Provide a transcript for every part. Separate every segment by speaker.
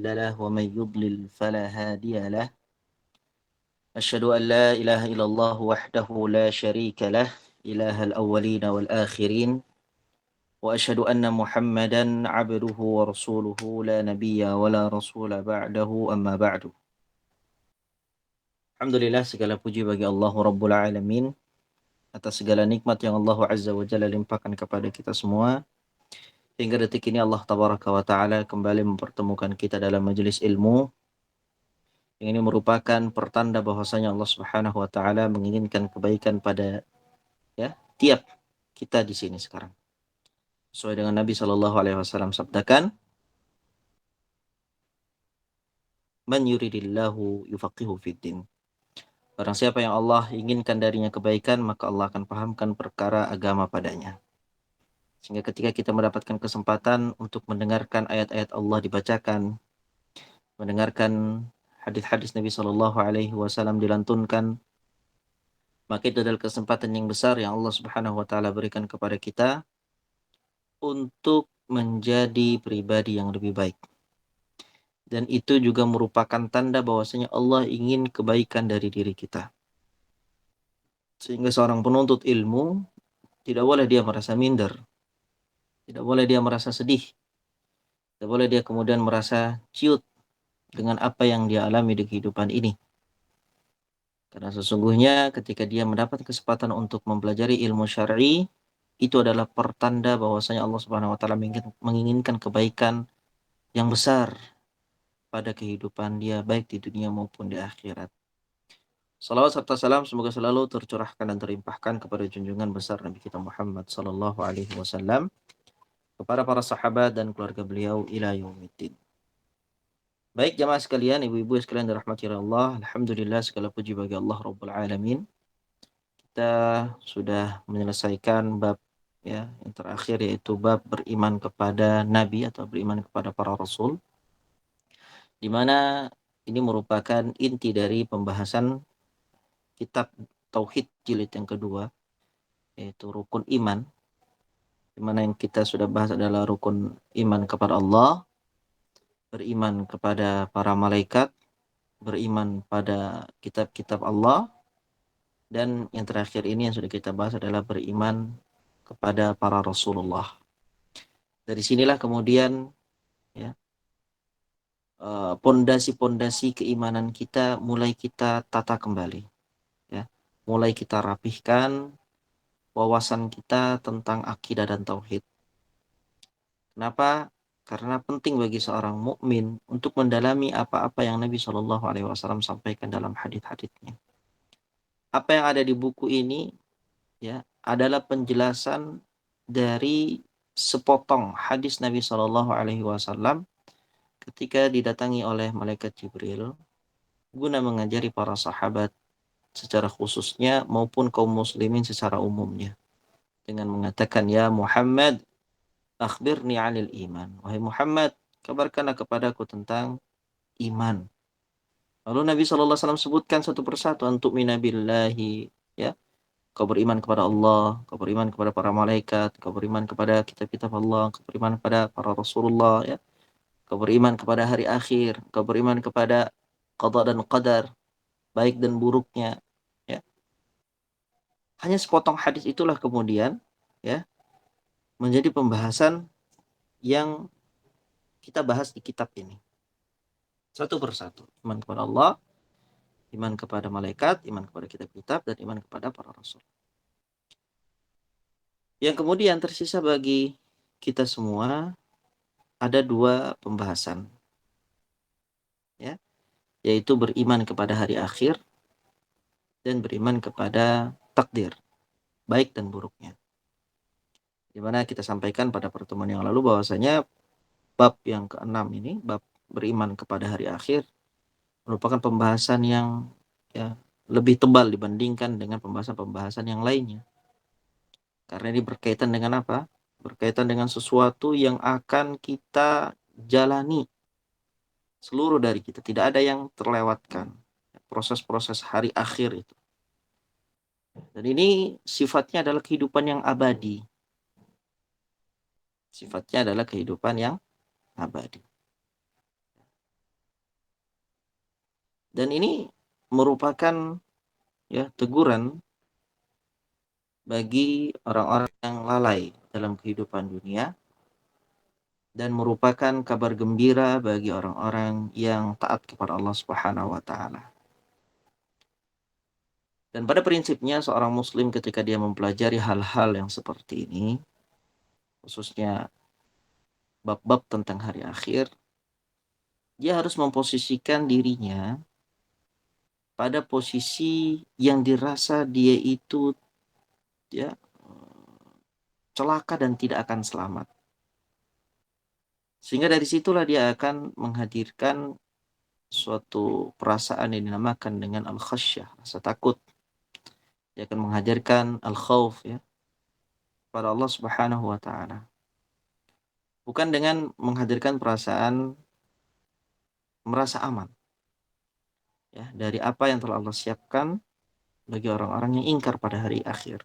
Speaker 1: له ومن يضلل فلا هادي له أشهد أن لا إله إلا الله وحده لا شريك له إله الأولين والآخرين وأشهد أن محمدا عبده ورسوله لا نبي ولا رسول بعده أما بعد. Alhamdulillah, segala puji bagi Allah Rabbul Alamin atas segala nikmat yang Allah Azza wa Jalla limpahkan kepada kita semua. Hingga detik ini Allah Tabaraka wa Ta'ala kembali mempertemukan kita dalam majelis ilmu. Yang ini merupakan pertanda bahwasanya Allah Subhanahu wa Ta'ala menginginkan kebaikan pada tiap kita di sini sekarang. Sesuai dengan Nabi Shallallahu Alaihi Wasallam sabdakan, "Man yuridillahu yufaqihu fiddin." Barang siapa yang Allah inginkan darinya kebaikan, maka Allah akan pahamkan perkara agama padanya. Sehingga ketika kita mendapatkan kesempatan untuk mendengarkan ayat-ayat Allah dibacakan, mendengarkan hadis-hadis Nabi Shallallahu Alaihi Wasallam dilantunkan, maka itu adalah kesempatan yang besar yang Allah Subhanahu Wa Taala berikan kepada kita untuk menjadi pribadi yang lebih baik. Dan itu juga merupakan tanda bahwasanya Allah ingin kebaikan dari diri kita. Sehingga seorang penuntut ilmu tidak boleh dia merasa minder, tidak boleh dia merasa sedih, tidak boleh dia kemudian merasa ciut dengan apa yang dia alami di kehidupan ini. Karena sesungguhnya ketika dia mendapat kesempatan untuk mempelajari ilmu syar'i, itu adalah pertanda bahwasanya Allah Subhanahu wa taala menginginkan kebaikan yang besar pada kehidupan dia baik di dunia maupun di akhirat. Salawat serta salam semoga selalu tercurahkan dan terlimpahkan kepada junjungan besar Nabi kita Muhammad sallallahu alaihi wasallam, kepada para sahabat dan keluarga beliau ila yaumiddin. Baik jamaah sekalian, ibu-ibu sekalian dirahmati Allah, alhamdulillah segala puji bagi Allah Rabbul Alamin. Kita sudah menyelesaikan bab yang terakhir, yaitu bab beriman kepada nabi atau beriman kepada para rasul, di mana ini merupakan inti dari pembahasan kitab Tauhid jilid yang kedua, yaitu rukun iman, di mana yang kita sudah bahas adalah rukun iman kepada Allah, beriman kepada para malaikat, beriman pada kitab-kitab Allah, dan yang terakhir ini yang sudah kita bahas adalah beriman kepada para Rasulullah. Dari sinilah kemudian pondasi-pondasi keimanan kita mulai kita tata kembali, mulai kita rapihkan wawasan kita tentang akidah dan tauhid. Kenapa? Karena penting bagi seorang mukmin untuk mendalami apa-apa yang Nabi Shallallahu Alaihi Wasallam sampaikan dalam hadits-haditsnya. Apa yang ada di buku ini adalah penjelasan dari sepotong hadis Nabi Shallallahu Alaihi Wasallam ketika didatangi oleh malaikat Jibril guna mengajari para sahabat secara khususnya maupun kaum muslimin secara umumnya, dengan mengatakan, ya Muhammad, akhbirni 'anil iman. Wahai Muhammad, kabarkanlah kepadaku tentang iman. Lalu Nabi SAW sebutkan satu persatu, antuk minabillahi, kau beriman kepada Allah, kau beriman kepada para malaikat, kau beriman kepada kitab-kitab Allah, kau beriman kepada para Rasulullah, kau beriman kepada hari akhir, kau beriman kepada qada dan qadar, baik dan buruknya. Hanya sepotong hadis itulah kemudian menjadi pembahasan yang kita bahas di kitab ini. Satu persatu. Iman kepada Allah, iman kepada malaikat, iman kepada kitab-kitab, dan iman kepada para rasul. Yang kemudian tersisa bagi kita semua ada dua pembahasan, yaitu beriman kepada hari akhir dan beriman kepada takdir, baik dan buruknya. Di mana kita sampaikan pada pertemuan yang lalu bahwasanya bab yang ke-6 ini, bab beriman kepada hari akhir, merupakan pembahasan yang lebih tebal dibandingkan dengan pembahasan-pembahasan yang lainnya. Karena ini berkaitan dengan apa? Berkaitan dengan sesuatu yang akan kita jalani seluruh dari kita. Tidak ada yang terlewatkan. Proses-proses hari akhir itu. Dan ini sifatnya adalah kehidupan yang abadi. Sifatnya adalah kehidupan yang abadi. Dan ini merupakan ya teguran bagi orang-orang yang lalai dalam kehidupan dunia, dan merupakan kabar gembira bagi orang-orang yang taat kepada Allah Subhanahu wa taala. Dan pada prinsipnya seorang muslim ketika dia mempelajari hal-hal yang seperti ini, khususnya bab-bab tentang hari akhir, dia harus memposisikan dirinya pada posisi yang dirasa dia itu ya celaka dan tidak akan selamat. Sehingga dari situlah dia akan menghadirkan suatu perasaan yang dinamakan dengan al-khasyah, rasa takut. Dia akan menghadirkan al-khauf ya pada Allah Subhanahu wa taala. Bukan dengan menghadirkan perasaan merasa aman ya dari apa yang telah Allah siapkan bagi orang-orang yang ingkar pada hari akhir.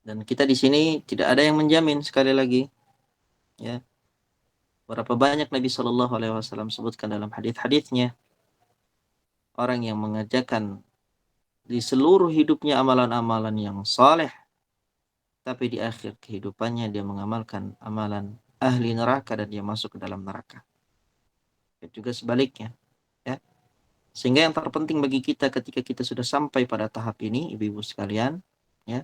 Speaker 1: Dan kita di sini tidak ada yang menjamin, sekali lagi ya. Berapa banyak Nabi Shallallahu alaihi wasallam sebutkan dalam hadis-hadisnya, orang yang mengerjakan di seluruh hidupnya amalan-amalan yang saleh, tapi di akhir kehidupannya dia mengamalkan amalan ahli neraka dan dia masuk ke dalam neraka. Dan juga sebaliknya ya. Sehingga yang terpenting bagi kita ketika kita sudah sampai pada tahap ini, ibu-ibu sekalian, ya,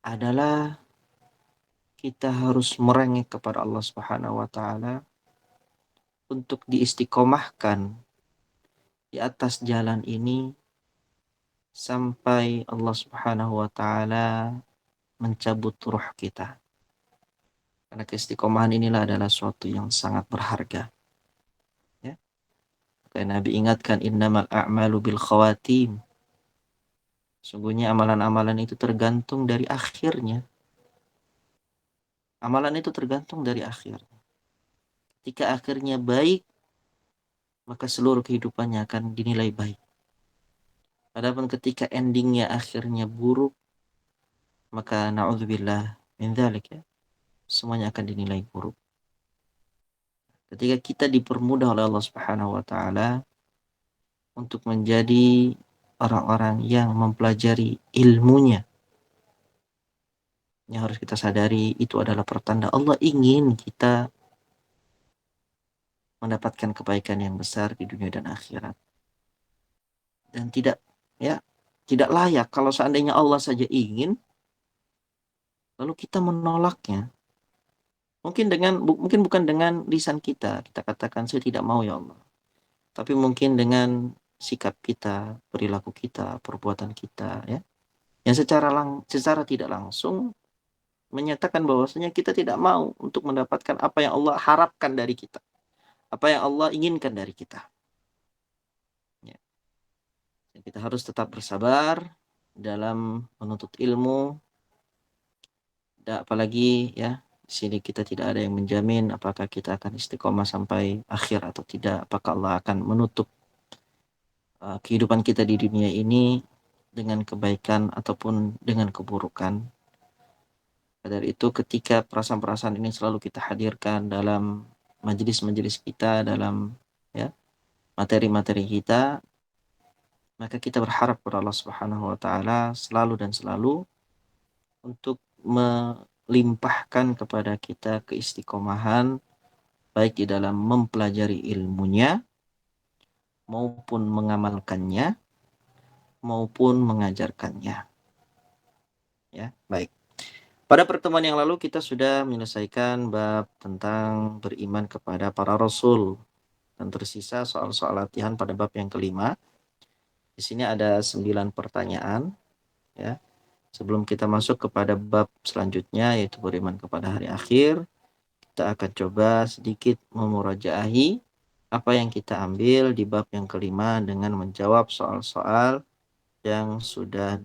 Speaker 1: adalah kita harus merengek kepada Allah Subhanahu wa taala untuk diistiqomahkan di atas jalan ini sampai Allah Subhanahu wa taala mencabut ruh kita. Karena keistiqomahan inilah adalah suatu yang sangat berharga. Ya. Karena Nabi ingatkan innamal a'malu bil khawatim. Sungguhnya amalan-amalan itu tergantung dari akhirnya. Amalan itu tergantung dari akhir. Ketika akhirnya baik, maka seluruh kehidupannya akan dinilai baik. Adapun ketika endingnya akhirnya buruk, maka na'udzubillah min dzalik ya. Semuanya akan dinilai buruk. Ketika kita dipermudah oleh Allah Subhanahu wa taala untuk menjadi orang-orang yang mempelajari ilmunya, yang harus kita sadari itu adalah pertanda Allah ingin kita mendapatkan kebaikan yang besar di dunia dan akhirat. Dan tidak layak kalau seandainya Allah saja ingin lalu kita menolaknya. Mungkin bukan dengan lisan kita katakan saya tidak mau ya Allah. Tapi mungkin dengan sikap kita, perilaku kita, perbuatan kita ya. Yang secara tidak langsung menyatakan bahwasanya kita tidak mau untuk mendapatkan apa yang Allah harapkan dari kita. Apa yang Allah inginkan dari kita. Ya. Kita harus tetap bersabar dalam menuntut ilmu. Apalagi ya, di sini kita tidak ada yang menjamin apakah kita akan istiqomah sampai akhir atau tidak. Apakah Allah akan menutup kehidupan kita di dunia ini dengan kebaikan ataupun dengan keburukan. Dari itu ketika perasaan-perasaan ini selalu kita hadirkan dalam majelis-majelis kita, dalam ya materi-materi kita, maka kita berharap kepada Allah Subhanahu wa taala selalu dan selalu untuk melimpahkan kepada kita keistiqomahan baik di dalam mempelajari ilmunya maupun mengamalkannya maupun mengajarkannya. Ya, baik. Pada pertemuan yang lalu kita sudah menyelesaikan bab tentang beriman kepada para rasul dan tersisa soal-soal latihan pada bab yang kelima. Di sini ada 9 pertanyaan ya. Sebelum kita masuk kepada bab selanjutnya yaitu beriman kepada hari akhir, kita akan coba sedikit memurajaahi apa yang kita ambil di bab yang kelima dengan menjawab soal-soal yang sudah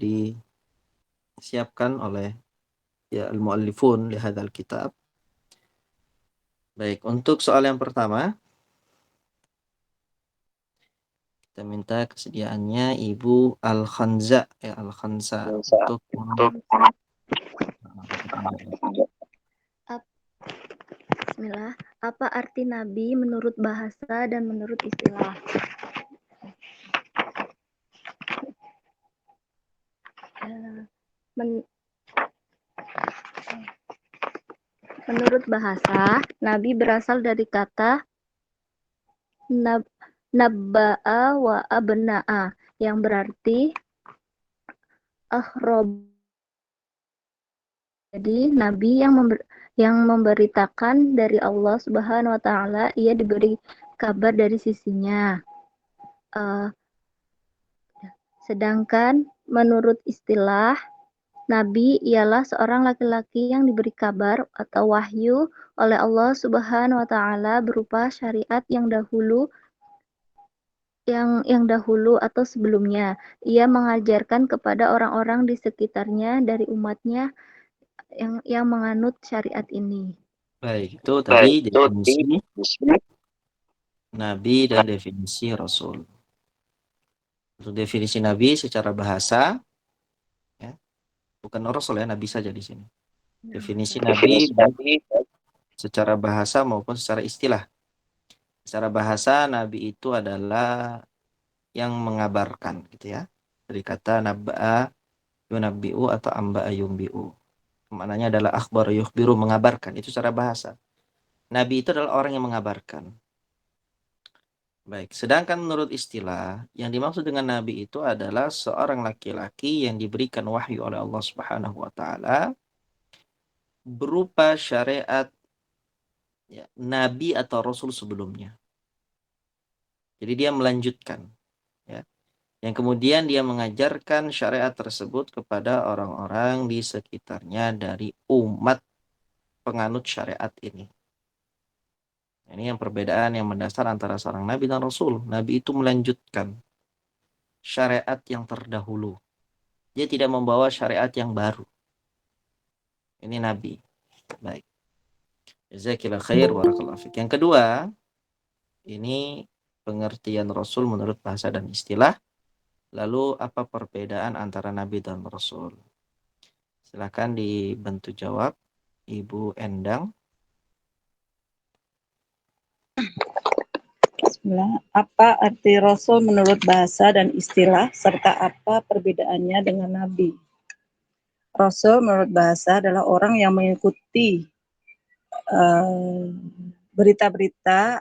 Speaker 1: disiapkan oleh ya al-muallifun li hadzal kitab. Baik, untuk soal yang pertama kita minta kesediaannya Ibu Al-Khanza ya Al-Khanza untuk
Speaker 2: Bismillah. Apa arti nabi menurut bahasa dan menurut istilah? Menurut bahasa, nabi berasal dari kata nabba'a wa abna'a yang berarti akhrob. Jadi nabi yang memberitakan dari Allah Subhanahu wa taala, ia diberi kabar dari sisinya. Sedangkan menurut istilah, nabi ialah seorang laki-laki yang diberi kabar atau wahyu oleh Allah Subhanahu wa taala berupa syariat yang dahulu atau sebelumnya. Ia mengajarkan kepada orang-orang di sekitarnya dari umatnya yang menganut syariat ini.
Speaker 1: Baik, itu tadi definisi nabi dan definisi rasul. Untuk definisi nabi secara bahasa, ya, bukan rasul ya, nabi saja di sini. Definisi nabi baik secara bahasa maupun secara istilah. Secara bahasa, nabi itu adalah yang mengabarkan, gitu ya. Dari kata nabba'a yunabbi'u atau amba'a yumbi'u. Maknanya adalah akhbar yukhbiru, mengabarkan. Itu secara bahasa. Nabi itu adalah orang yang mengabarkan. Baik, sedangkan menurut istilah, yang dimaksud dengan nabi itu adalah seorang laki-laki yang diberikan wahyu oleh Allah Subhanahu wa taala berupa syariat, ya, nabi atau rasul sebelumnya. Jadi dia melanjutkan, ya. Yang kemudian dia mengajarkan syariat tersebut kepada orang-orang di sekitarnya dari umat penganut syariat ini. Ini yang perbedaan yang mendasar antara seorang nabi dan rasul. Nabi itu melanjutkan syariat yang terdahulu. Dia tidak membawa syariat yang baru. Ini nabi. Baik. Jazakillah khair, barakallahu fiik. Yang kedua, ini pengertian rasul menurut bahasa dan istilah. Lalu apa perbedaan antara nabi dan rasul? Silakan dibantu jawab, Ibu Endang.
Speaker 3: Bismillah. Apa arti Rasul menurut bahasa dan istilah, serta apa perbedaannya dengan Nabi? Rasul menurut bahasa adalah orang yang mengikuti berita-berita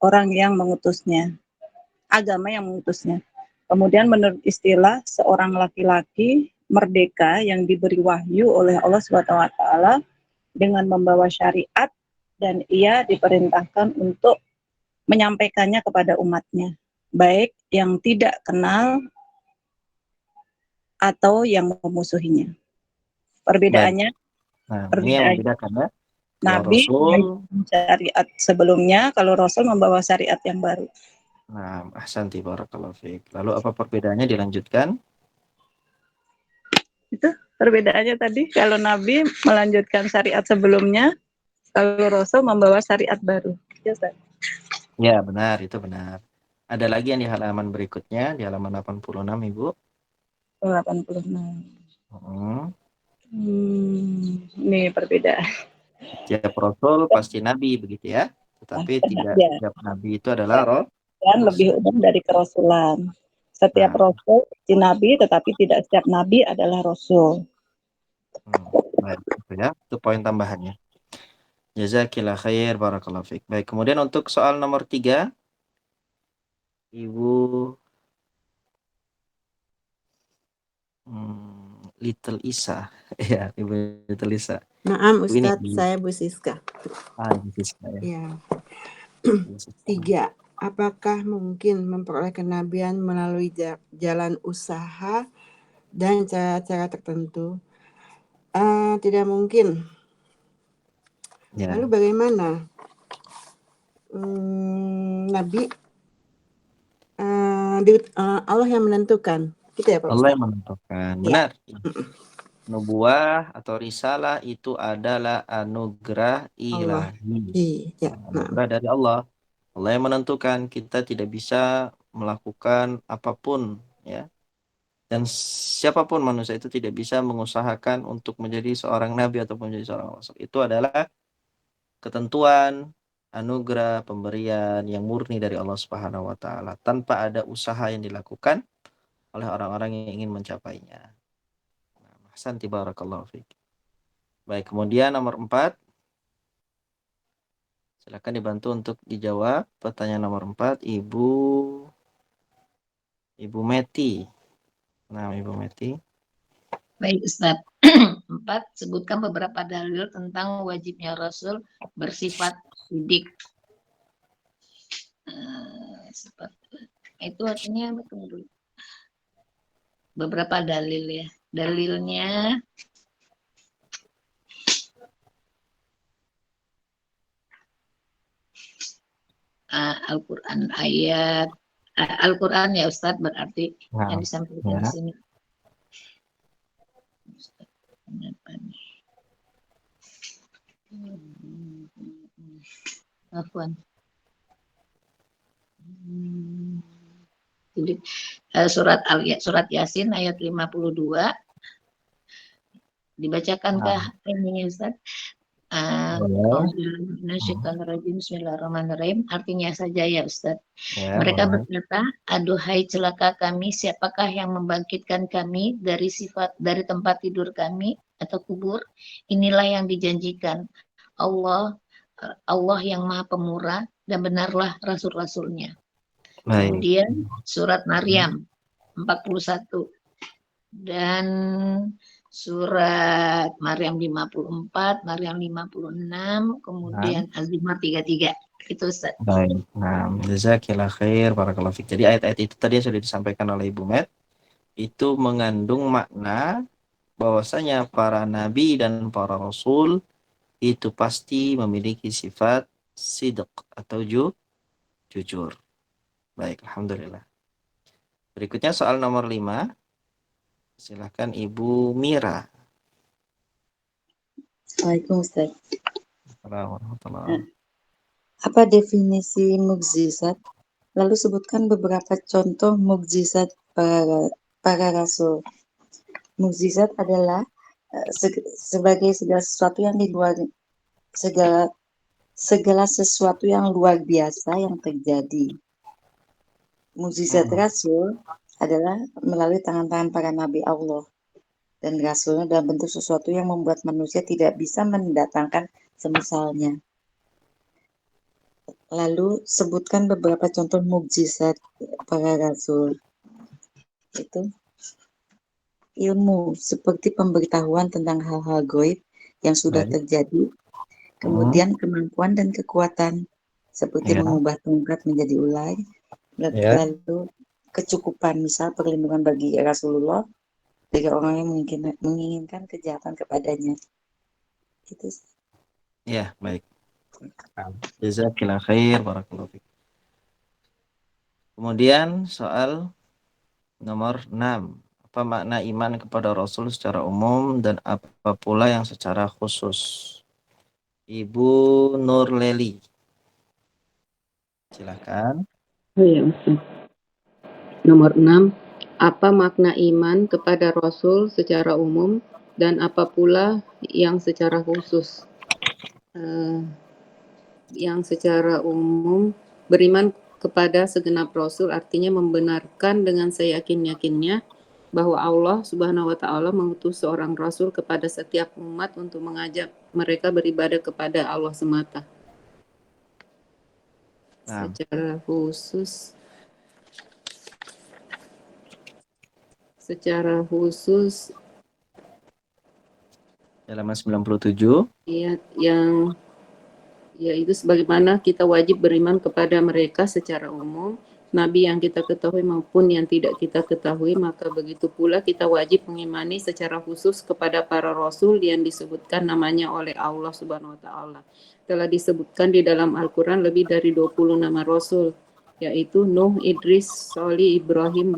Speaker 3: orang yang mengutusnya, agama yang mengutusnya. Kemudian menurut istilah, seorang laki-laki merdeka yang diberi wahyu oleh Allah SWT dengan membawa syariat, dan ia diperintahkan untuk menyampaikannya kepada umatnya, baik yang tidak kenal atau yang memusuhinya.
Speaker 1: Baik.
Speaker 3: Perbedaannya,
Speaker 1: Nah, ini yang
Speaker 3: perbedaan
Speaker 1: membedakan ya. Kalau
Speaker 3: Nabi
Speaker 1: rasul,
Speaker 3: dengan syariat sebelumnya, kalau Rasul membawa syariat yang baru.
Speaker 1: nah, ahsanti barakallahu fiik. Lalu apa perbedaannya, dilanjutkan?
Speaker 3: Itu perbedaannya tadi, kalau Nabi melanjutkan syariat sebelumnya, kalau Rasul membawa syariat baru. Ya, Ustaz?
Speaker 1: Ya, benar, itu benar. Ada lagi yang di halaman berikutnya, di halaman 86, Ibu.
Speaker 3: 86.
Speaker 1: Hmm.
Speaker 3: Ini perbedaan.
Speaker 1: Setiap rasul pasti nabi, begitu ya. Tetapi tidak
Speaker 3: Ya,
Speaker 1: setiap nabi itu adalah
Speaker 3: dan lebih
Speaker 1: rasul.
Speaker 3: umum dari kerasulan. Setiap
Speaker 1: Nah,
Speaker 3: rasul si nabi, tetapi tidak setiap nabi adalah rasul.
Speaker 1: baik, itu ya. Itu poin tambahannya. Jazakillah khair, barakallahu fiik. Baik, kemudian untuk soal nomor 3, Ibu Little Isa. Ya, Ibu Little Isa.
Speaker 4: Naam
Speaker 1: Ini
Speaker 4: Ustadz, saya Bu Siska.
Speaker 1: Ibu Siska ya.
Speaker 4: Ya.
Speaker 1: Ibu Siska.
Speaker 4: 3. Apakah mungkin memperoleh kenabian melalui jalan usaha dan cara-cara tertentu? Tidak mungkin.
Speaker 1: Ya.
Speaker 4: Lalu bagaimana? Nabi Allah yang menentukan. Gitu ya Pak
Speaker 1: Allah
Speaker 4: Ustadz?
Speaker 1: yang menentukan.
Speaker 4: Ya.
Speaker 1: Benar. Nubuah atau risalah itu adalah anugerah
Speaker 4: Allah.
Speaker 1: ilahi.
Speaker 4: Ya.
Speaker 1: Anugerah dari Allah. Allah yang menentukan, kita tidak bisa melakukan apapun, ya. Dan siapapun manusia itu tidak bisa mengusahakan untuk menjadi seorang nabi ataupun menjadi seorang rasul. Itu adalah ketentuan anugerah, pemberian yang murni dari Allah Subhanahu wa taala tanpa ada usaha yang dilakukan oleh orang-orang yang ingin mencapainya. Nah, ahsanti barakallahu fiik. Baik, kemudian nomor 4. Silakan dibantu untuk dijawab pertanyaan nomor 4, Ibu Meti. Nah, Ibu Meti.
Speaker 5: Baik, Ustaz. 4. Sebutkan beberapa dalil tentang wajibnya Rasul bersifat sidik. Itu artinya apa? Tunggu dulu. Beberapa dalil ya. Dalilnya Al-Quran ayat Al-Quran ya Ustadz, berarti yang disampaikan di sini. Afwan. Jadi surat Yasin ayat 52 dibacakankah ini Ustaz? Bismillahirrahmanirrahim. Artinya saja ya Ustaz. Ya, mereka berkata, aduhai celaka kami, siapakah yang membangkitkan kami dari tempat tidur kami atau kubur? Inilah yang dijanjikan Allah yang Maha Pemurah dan benarlah rasul-rasulnya. Kemudian surat Maryam 41 dan surat Maryam 54, Maryam 56, kemudian Az-Zumar 33. Itu Ustaz.
Speaker 1: Baik. Nah, jazakillah khair, barakallahu fiik. Jadi ayat-ayat itu tadi yang sudah disampaikan oleh Ibu Met itu mengandung makna bahwasanya para nabi dan para rasul itu pasti memiliki sifat sidq atau jujur. Baik, alhamdulillah. Berikutnya soal nomor 5. Silahkan Ibu Mira.
Speaker 6: Assalamualaikum Ustaz.
Speaker 1: Warahmatullahi.
Speaker 6: Apa definisi mukjizat? Lalu sebutkan beberapa contoh mukjizat para rasul. Mukjizat adalah sebagai segala sesuatu yang di luar segala sesuatu yang luar biasa yang terjadi. Mukjizat rasul adalah melalui tangan-tangan para nabi Allah dan rasulnya dalam bentuk sesuatu yang membuat manusia tidak bisa mendatangkan semisalnya. Lalu sebutkan beberapa contoh mukjizat para rasul. Itu ilmu seperti pemberitahuan tentang hal-hal gaib yang sudah terjadi. Kemudian kemampuan dan kekuatan seperti mengubah tongkat menjadi ular. Lalu kecukupan, misal perlindungan bagi Rasulullah dari orang yang menginginkan kejahatan kepadanya. Itu.
Speaker 1: Ya, baik. Jazakillah khair, barakallahu fiik. Kemudian soal nomor 6. Apa makna iman kepada Rasul secara umum dan apa pula yang secara khusus? Ibu Nurleli. Silakan.
Speaker 7: Ya, Ustaz. Nomor 6. Apa makna iman kepada Rasul secara umum dan apa pula yang secara khusus? Yang secara umum, beriman kepada segenap Rasul artinya membenarkan dengan seyakin-yakinnya bahwa Allah Subhanahu wa Ta'ala mengutus seorang Rasul kepada setiap umat untuk mengajak mereka beribadah kepada Allah semata. Secara khusus
Speaker 1: halaman 97.
Speaker 7: Iya, yang yaitu sebagaimana kita wajib beriman kepada mereka secara umum, nabi yang kita ketahui maupun yang tidak kita ketahui, maka begitu pula kita wajib mengimani secara khusus kepada para rasul yang disebutkan namanya oleh Allah Subhanahu wa Ta'ala. Telah disebutkan di dalam Al-Quran lebih dari 20 nama rasul, yaitu Nuh, Idris, Sholih, Ibrahim,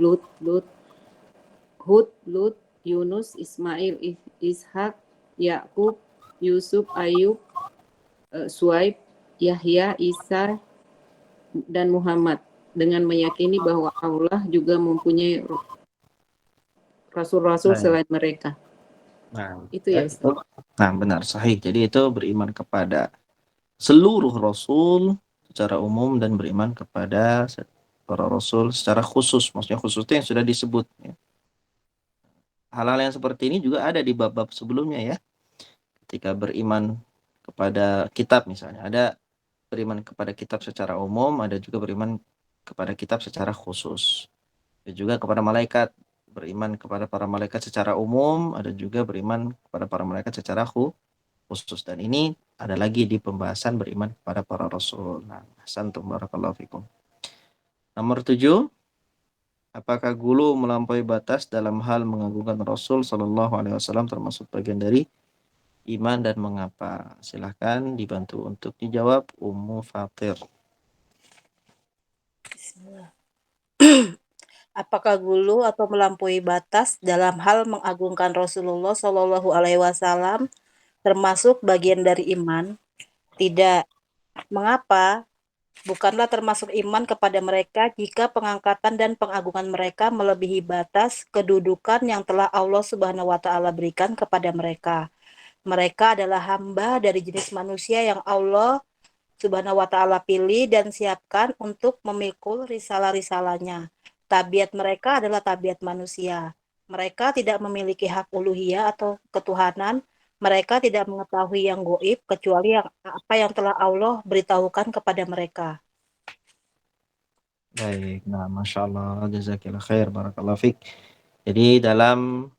Speaker 7: Hud, Lut, Yunus, Ismail, Ishak, Yakub, Yusuf, Ayub, Suaib, Yahya, Isa, dan Muhammad, dengan meyakini bahwa Allah juga mempunyai rasul-rasul selain mereka.
Speaker 1: Nah,
Speaker 7: itu ya Ustaz.
Speaker 1: Nah, benar, sahih. Jadi itu beriman kepada seluruh rasul secara umum dan beriman kepada para rasul secara khusus. Maksudnya khusus itu yang sudah disebut. Ya. Hal-hal yang seperti ini juga ada di bab-bab sebelumnya ya. Ketika beriman kepada kitab misalnya. Ada beriman kepada kitab secara umum, ada juga beriman kepada kitab secara khusus. Ada juga kepada malaikat. Beriman kepada para malaikat secara umum, ada juga beriman kepada para malaikat secara khusus. Dan ini ada lagi di pembahasan beriman kepada para rasul. Nah, ahsantum barakallahu fikum. Nomor 7, apakah gulu melampaui batas dalam hal mengagungkan Rasul Shallallahu Alaihi Wasallam termasuk bagian dari iman dan mengapa? Silahkan dibantu untuk dijawab Ummu Fatir.
Speaker 8: Bismillah. Apakah gulu atau melampaui batas dalam hal mengagungkan Rasulullah Shallallahu Alaihi Wasallam termasuk bagian dari iman? Tidak. Mengapa? Bukanlah termasuk iman kepada mereka jika pengangkatan dan pengagungan mereka melebihi batas kedudukan yang telah Allah Subhanahu wa taala berikan kepada mereka. Mereka adalah hamba dari jenis manusia yang Allah Subhanahu wa taala pilih dan siapkan untuk memikul risalah-risalahnya. Tabiat mereka adalah tabiat manusia. Mereka tidak memiliki hak uluhiyah atau ketuhanan. Mereka tidak mengetahui yang goib kecuali apa yang telah Allah beritahukan kepada mereka.
Speaker 1: Baik, nah Masya Allah, jazakillah khair, barakallahu fiq. Jadi dalam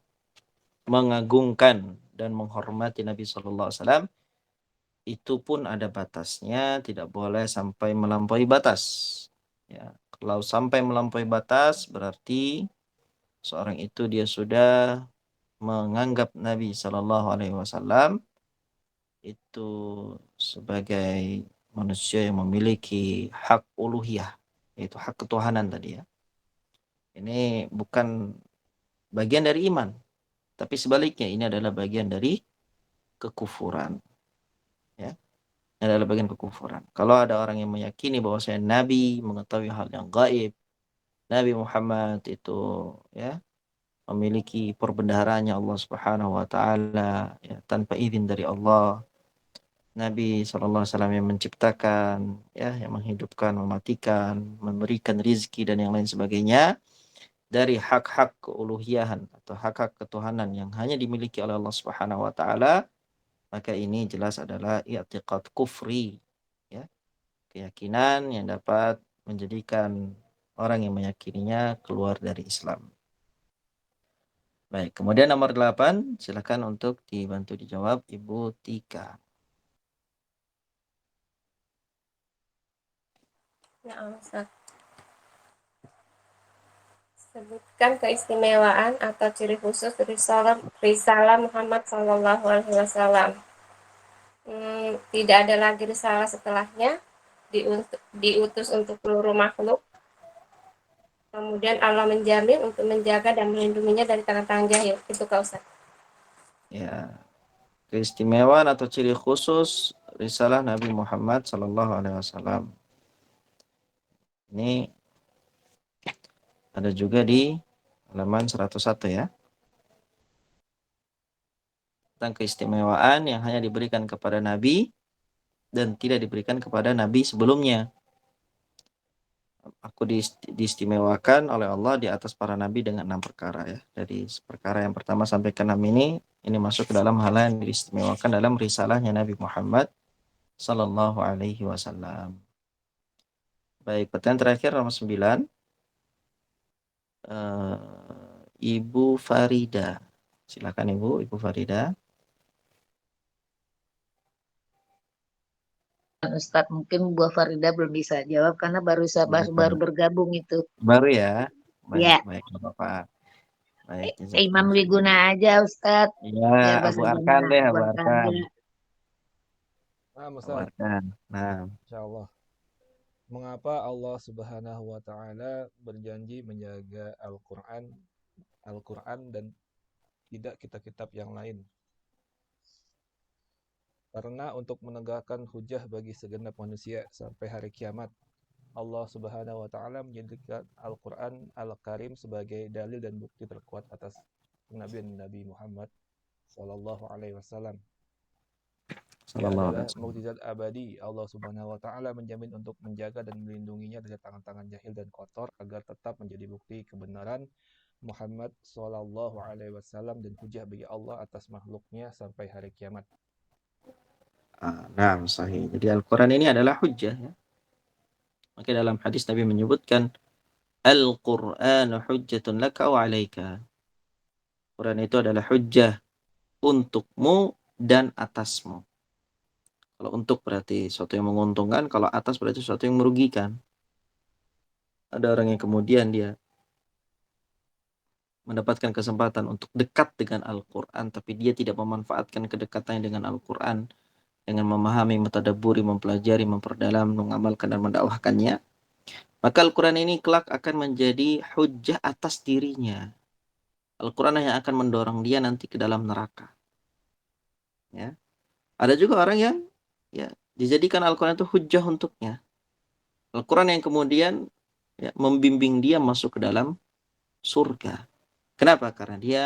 Speaker 1: mengagungkan dan menghormati Nabi Sallallahu Alaihi Wasallam itu pun ada batasnya, tidak boleh sampai melampaui batas. Ya, kalau sampai melampaui batas berarti seorang itu dia sudah menganggap Nabi Sallallahu Alaihi Wasallam itu sebagai manusia yang memiliki hak uluhiyah, yaitu hak ketuhanan tadi ya. Ini bukan bagian dari iman, tapi sebaliknya ini adalah bagian dari kekufuran. Ya, ini adalah bagian kekufuran. Kalau ada orang yang meyakini bahwa saya Nabi mengetahui hal yang gaib, Nabi Muhammad itu ya memiliki perbendaharaannya Allah Subhanahu wa taala ya, tanpa izin dari Allah. Nabi SAW yang menciptakan, ya, yang menghidupkan, mematikan, memberikan rizki dan yang lain sebagainya dari hak-hak keuluhiyahan atau hak-hak ketuhanan yang hanya dimiliki oleh Allah Subhanahu wa taala, maka ini jelas adalah i'tiqad kufri, ya, keyakinan yang dapat menjadikan orang yang meyakininya keluar dari Islam. Baik, kemudian nomor 8, silakan untuk dibantu dijawab Ibu Tika.
Speaker 9: Ya, Ustaz. Sebutkan keistimewaan atau ciri khusus risalah Muhammad Sallallahu Alaihi Wasallam. Tidak ada lagi risalah setelahnya, diutus untuk seluruh makhluk. Kemudian Allah menjamin untuk menjaga dan melindunginya dari tangan-tangan jahil. Itu Kak Ustaz.
Speaker 1: Ya, keistimewaan atau ciri khusus risalah Nabi Muhammad Sallallahu Alaihi Wasallam. Ini ada juga di halaman 101 ya. Tentang keistimewaan yang hanya diberikan kepada Nabi dan tidak diberikan kepada Nabi sebelumnya. Aku diistimewakan oleh Allah di atas para Nabi dengan 6 perkara ya. Dari perkara yang pertama sampai ke 6 ini masuk ke dalam hal yang diistimewakan dalam risalahnya Nabi Muhammad Sallallahu Alaihi Wasallam. Baik, pertanyaan terakhir nomor 9. Ibu Farida. Silakan Ibu Farida.
Speaker 5: Ustadz, mungkin Bu Farida belum bisa jawab karena baru bergabung itu.
Speaker 1: Baru ya? Baik,
Speaker 5: ya.
Speaker 1: Baik, Bapak. Baik,
Speaker 5: Imam Wiguna aja Ustadz.
Speaker 1: Iya, Abu Arkan deh, Abu Arkan.
Speaker 10: Nah,
Speaker 1: Abu Arkan. Nah,
Speaker 10: Insyaallah. Mengapa Allah Subhanahu wa taala berjanji menjaga Al-Qur'an dan tidak kitab-kitab yang lain? Karena untuk menegakkan hujah bagi segenap manusia sampai hari kiamat, Allah Subhanahu wa taala menjadikan Al-Qur'an Al-Karim sebagai dalil dan bukti terkuat atas kenabian Nabi Muhammad sallallahu alaihi wasallam. Dia
Speaker 1: Sallallahu alaihi
Speaker 10: adalah
Speaker 1: wasallam.
Speaker 10: mukjizat abadi. Allah Subhanahu wa taala menjamin untuk menjaga dan melindunginya dari tangan-tangan jahil dan kotor agar tetap menjadi bukti kebenaran Muhammad Shallallahu alaihi wasallam dan hujah bagi Allah atas makhluknya sampai hari kiamat.
Speaker 1: Nah, sahih. Jadi Al-Quran ini adalah hujjah ya. Maka dalam hadis Nabi menyebutkan Al-Quran hujjatun laka wa alaika. Quran itu adalah hujjah untukmu dan atasmu. Kalau untuk berarti sesuatu yang menguntungkan, kalau atas berarti sesuatu yang merugikan. Ada orang yang kemudian dia mendapatkan kesempatan untuk dekat dengan Al-Quran, tapi dia tidak memanfaatkan kedekatannya dengan Al-Quran dengan memahami, mentadabburi, mempelajari, memperdalam, mengamalkan dan mendakwahkannya, maka Al-Quran ini kelak akan menjadi hujjah atas dirinya. Al-Quran yang akan mendorong dia nanti ke dalam neraka. Ya. Ada juga orang yang ya dijadikan Al-Quran itu hujjah untuknya. Al-Quran yang kemudian ya, membimbing dia masuk ke dalam surga. Kenapa? Karena dia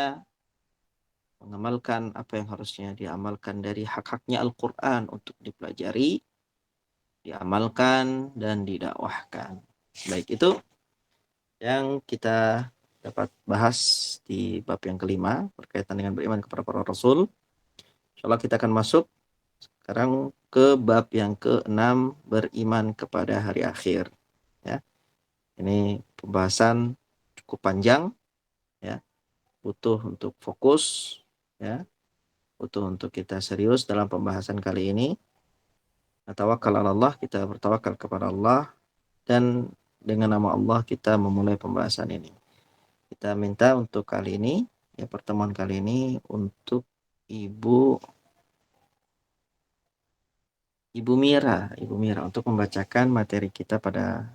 Speaker 1: mengamalkan apa yang harusnya diamalkan dari hak-haknya Al-Quran untuk dipelajari, diamalkan, dan didakwahkan. Baik, itu yang kita dapat bahas di bab yang kelima berkaitan dengan beriman kepada para rasul. Insyaallah kita akan masuk sekarang ke bab yang keenam, beriman kepada hari akhir. Ya, ini pembahasan cukup panjang, ya, butuh untuk fokus, ya, butuh untuk kita serius dalam pembahasan kali ini. Tawakal ala Allah, kita bertawakal kepada Allah, dan dengan nama Allah kita memulai pembahasan ini. Kita minta untuk kali ini, ya, pertemuan kali ini untuk Ibu Mira untuk membacakan materi kita pada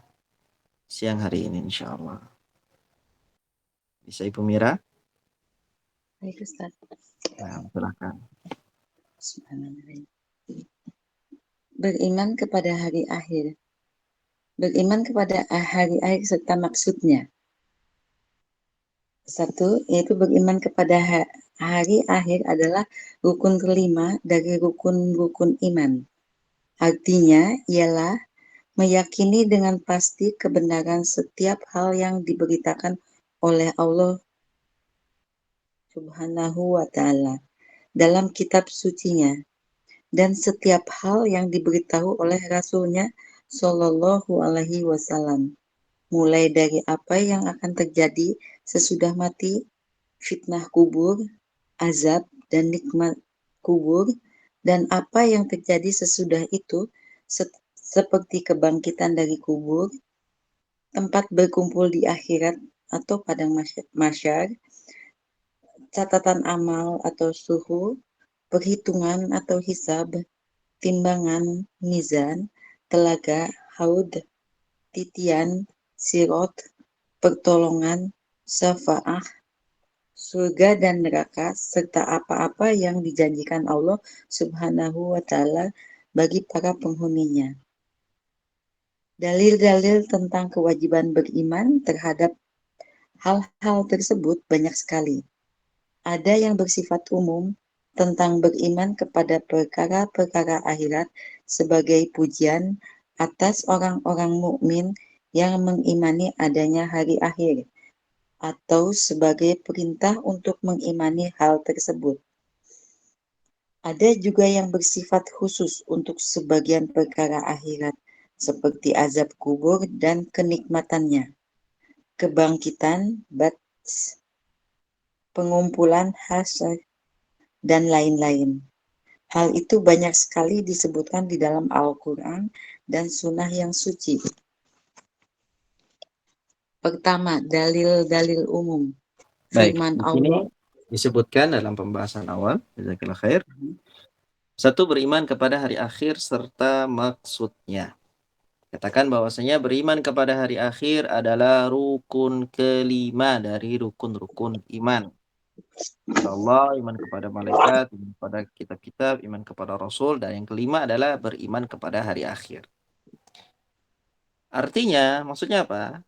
Speaker 1: siang hari ini insyaallah. Bisa Ibu Mira?
Speaker 6: Baik Ustaz.
Speaker 1: Nah, silakan.
Speaker 6: Beriman kepada hari akhir. Beriman kepada hari akhir serta maksudnya. Satu, yaitu beriman kepada hari akhir adalah rukun kelima dari rukun-rukun iman. Artinya ialah meyakini dengan pasti kebenaran setiap hal yang diberitakan oleh Allah Subhanahu wa ta'ala dalam kitab sucinya dan setiap hal yang diberitahu oleh Rasulnya Shallallahu alaihi wasallam, mulai dari apa yang akan terjadi sesudah mati, fitnah kubur, azab dan nikmat kubur, dan apa yang terjadi sesudah itu seperti kebangkitan dari kubur, tempat berkumpul di akhirat atau padang mahsyar, catatan amal atau suhu, perhitungan atau hisab, timbangan, mizan, telaga, haud, titian, sirot, pertolongan, syafa'ah, surga dan neraka, serta apa-apa yang dijanjikan Allah Subhanahu wa ta'ala bagi para penghuninya. Dalil-dalil tentang kewajiban beriman terhadap hal-hal tersebut banyak sekali. Ada yang bersifat umum tentang beriman kepada perkara-perkara akhirat sebagai pujian atas orang-orang mukmin yang mengimani adanya hari akhir, atau sebagai perintah untuk mengimani hal tersebut. Ada juga yang bersifat khusus untuk sebagian perkara akhirat, seperti azab kubur dan kenikmatannya, kebangkitan, bats, pengumpulan hasyar, dan lain-lain. Hal itu banyak sekali disebutkan di dalam Al-Quran dan Sunnah yang suci. Pertama, dalil-dalil umum.
Speaker 1: Baik,
Speaker 6: Firman
Speaker 1: di sini
Speaker 6: Allah
Speaker 1: disebutkan dalam pembahasan awal, jazakallahu khair. Satu, beriman kepada hari akhir serta maksudnya. Katakan bahwasanya beriman kepada hari akhir adalah rukun kelima dari rukun-rukun iman. Kepada Allah, iman kepada malaikat, iman kepada kitab-kitab, iman kepada Rasul, dan yang kelima adalah beriman kepada hari akhir. Artinya, maksudnya apa?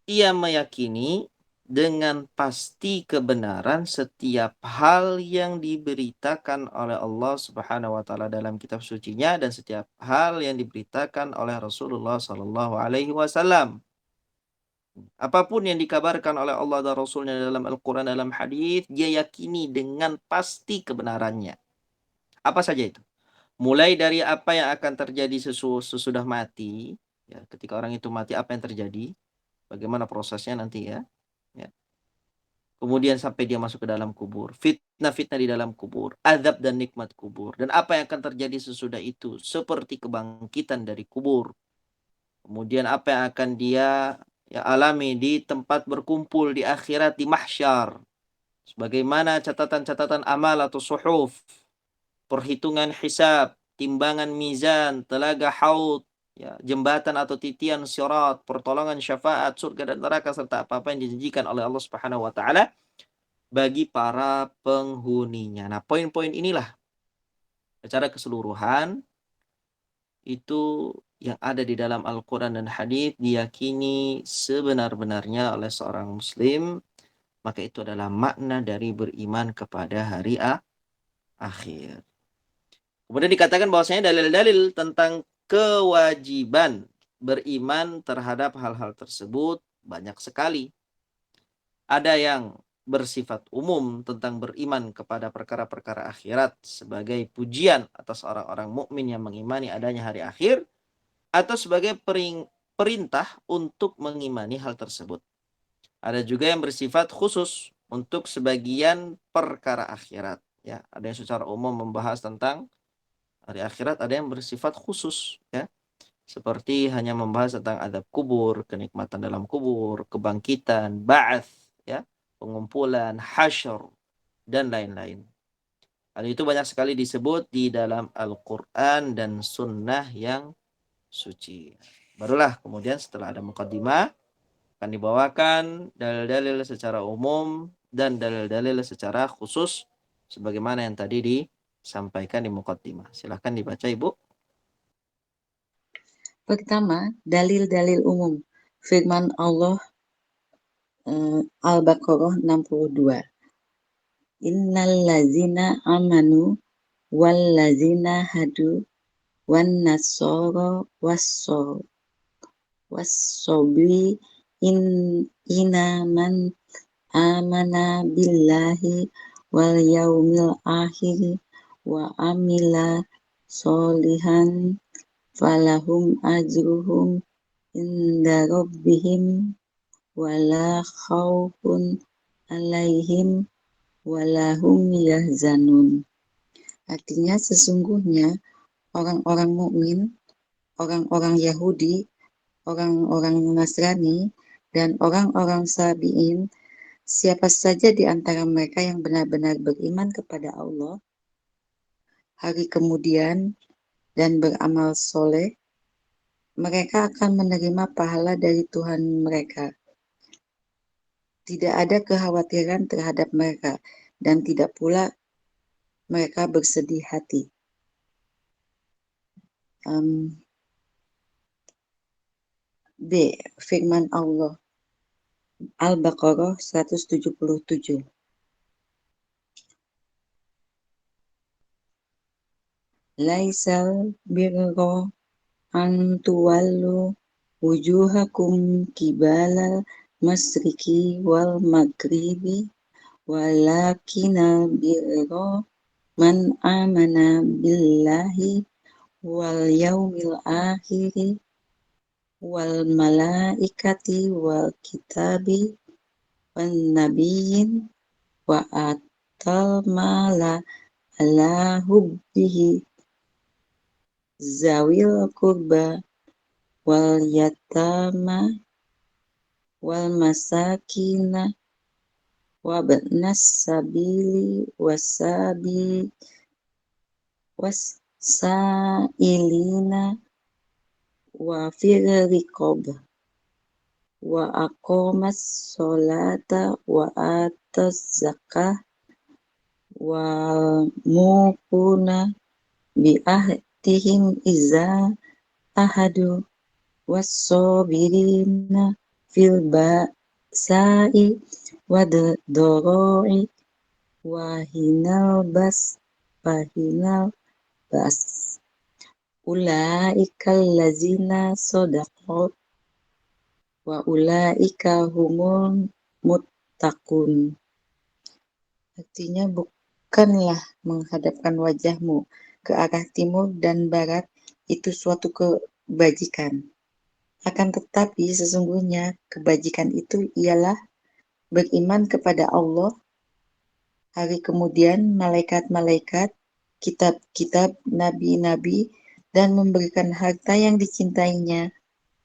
Speaker 1: Ia meyakini dengan pasti kebenaran setiap hal yang diberitakan oleh Allah Subhanahu wa taala dalam kitab sucinya dan setiap hal yang diberitakan oleh Rasulullah sallallahu alaihi wasallam. Apapun yang dikabarkan oleh Allah dan Rasulnya dalam Al-Quran, dalam hadis, dia yakini dengan pasti kebenarannya. Apa saja itu? Mulai dari apa yang akan terjadi sesudah mati, ya, ketika orang itu mati apa yang terjadi, bagaimana prosesnya nanti ya. Kemudian sampai dia masuk ke dalam kubur, fitnah-fitnah di dalam kubur, azab dan nikmat kubur, dan apa yang akan terjadi sesudah itu, seperti kebangkitan dari kubur. Kemudian apa yang akan dia alami di tempat berkumpul di akhirat, di mahsyar. Sebagaimana catatan-catatan amal atau suhuf, perhitungan hisab, timbangan mizan, telaga haud, ya, jembatan atau titian sirat, pertolongan syafaat, surga dan neraka, serta apa-apa yang dijanjikan oleh Allah Subhanahu wa taala bagi para penghuninya. Nah, poin-poin inilah secara keseluruhan itu yang ada di dalam Al-Quran dan hadis diyakini sebenar-benarnya oleh seorang muslim, maka itu adalah makna dari beriman kepada hari akhir. Kemudian dikatakan bahwasanya dalil-dalil tentang kewajiban beriman terhadap hal-hal tersebut banyak sekali. Ada yang bersifat umum tentang beriman kepada perkara-perkara akhirat sebagai pujian atas orang-orang mukmin yang mengimani adanya hari akhir, atau sebagai perintah untuk mengimani hal tersebut. Ada juga yang bersifat khusus untuk sebagian perkara akhirat. Ya, ada yang secara umum membahas tentang hari akhirat, ada yang bersifat khusus, ya, seperti hanya membahas tentang azab kubur, kenikmatan dalam kubur, kebangkitan, ba'ats, ya, pengumpulan, hasyr, dan lain-lain. Hal itu banyak sekali disebut di dalam Al-Quran dan Sunnah yang suci. Barulah kemudian setelah ada muqaddimah, akan dibawakan dalil-dalil secara umum dan dalil-dalil secara khusus, sebagaimana yang tadi disampaikan di muqaddimah. Silahkan dibaca, Ibu.
Speaker 6: Pertama, dalil-dalil umum. Firman Allah Al-Baqarah 62. Innal lazina amanu wal lazina hadu wan nasara wassobi inaman amana billahi wal yaumil akhir wa amila solihan falahum ajruhum inda rabbihim wala khawfun alaihim walahum yahzanun. Artinya sesungguhnya orang-orang mukmin, orang-orang Yahudi, orang-orang Nasrani, dan orang-orang Sabi'in, siapa saja di antara mereka yang benar-benar beriman kepada Allah, hari kemudian, dan beramal soleh, mereka akan menerima pahala dari Tuhan mereka. Tidak ada kekhawatiran terhadap mereka, dan tidak pula mereka bersedih hati. B. Firman Allah Al-Baqarah 177. Laisal birra an tuwallu wujuhakum kibalal masriki wal maghribi walakinal birra man amana billahi wal yaumil akhiri wal malaikati wal kitabi wan nabiyyin wa atal mala ala hubbihi zawil kurba wal yatama wal masakina wa ba'nas sabili wasailina wa fir riqab wa aqamas sholata wa atas zakah wa mukuna bi ahdihim iza ahadu wasobirina fil sa'i wad-doro'i wahinal bas ulaikal lazina sodaqo wa ulaika humul muttaqun. Artinya bukanlah menghadapkan wajahmu ke arah timur dan barat itu suatu kebajikan. Akan tetapi sesungguhnya kebajikan itu ialah beriman kepada Allah, hari kemudian malaikat-malaikat, kitab-kitab, nabi-nabi, dan memberikan harta yang dicintainya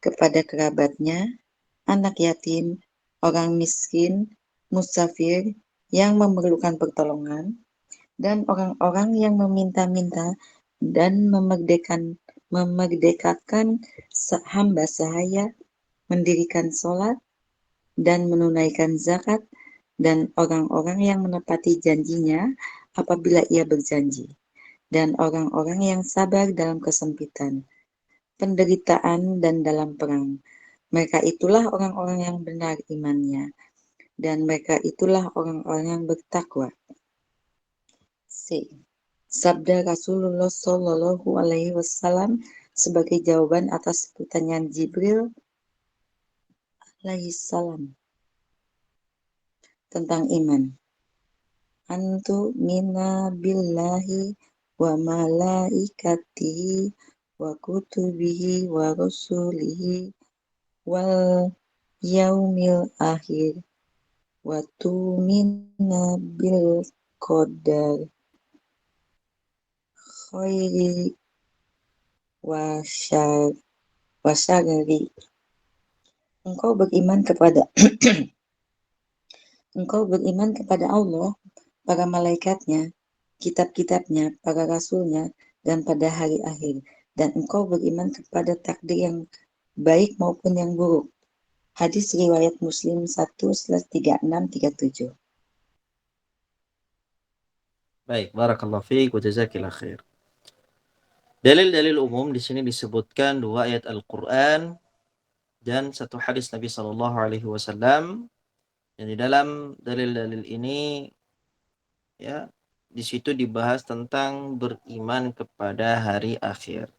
Speaker 6: kepada kerabatnya, anak yatim, orang miskin, musafir yang memerlukan pertolongan, dan orang-orang yang meminta-minta dan memerdekakan hamba sahaya, mendirikan sholat, dan menunaikan zakat, dan orang-orang yang menepati janjinya apabila ia berjanji, dan orang-orang yang sabar dalam kesempitan, penderitaan, dan dalam perang. Mereka itulah orang-orang yang benar imannya, dan mereka itulah orang-orang yang bertakwa. C. Sabda Rasulullah Shallallahu Alaihi Wasallam sebagai jawaban atas pertanyaan Jibril alaihissalam tentang iman. Antu mina billahi wa malaikatihi wa kutubihi wa rusulihi wal yaumil akhir wa tumina bil qadar khairi wa syarri. Engkau beriman kepada Allah, para malaikatnya, kitab-kitabnya, para rasulnya, dan pada hari akhir. Dan engkau beriman kepada takdir yang baik maupun yang buruk. Hadis riwayat Muslim 1/3637.
Speaker 1: Baik, barakallahu fiik wa jazakillah khair. Dalil-dalil umum di sini disebutkan 2 ayat Al-Qur'an dan 1 hadis Nabi sallallahu alaihi wasallam. Dan di dalam dalil-dalil ini ya, di situ dibahas tentang beriman kepada hari akhir.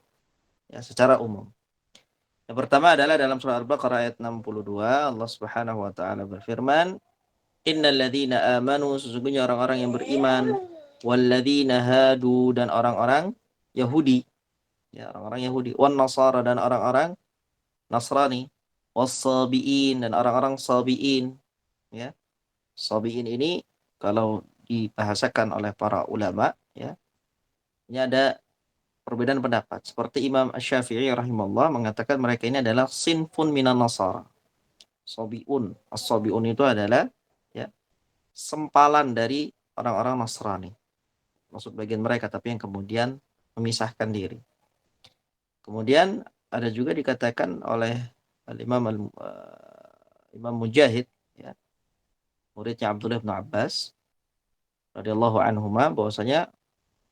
Speaker 1: Ya, secara umum. Yang pertama adalah dalam surah Al-Baqarah ayat 62, Allah Subhanahu wa taala berfirman, "Innal ladzina amanu", sesungguhnya orang-orang yang beriman, walladzina hadu, dan orang-orang Yahudi. Ya, orang-orang Yahudi, wan nasara, dan orang-orang Nasrani, was-sabiin, dan orang-orang sabiin. Ya. Sabiin ini kalau dibahasakan oleh para ulama, ya, ini ada perbedaan pendapat. Seperti Imam Asy-Syafi'i rahimahullah mengatakan mereka ini adalah sinfun minan nasara. Sabiun. As-sabiun itu adalah ya, sempalan dari orang-orang Nasrani. Maksud bagian mereka, tapi yang kemudian memisahkan diri. Kemudian ada juga dikatakan oleh Imam Mujahid, ya, muridnya Abdullah bin Abbas radhiyallahu anhuma, bahwasanya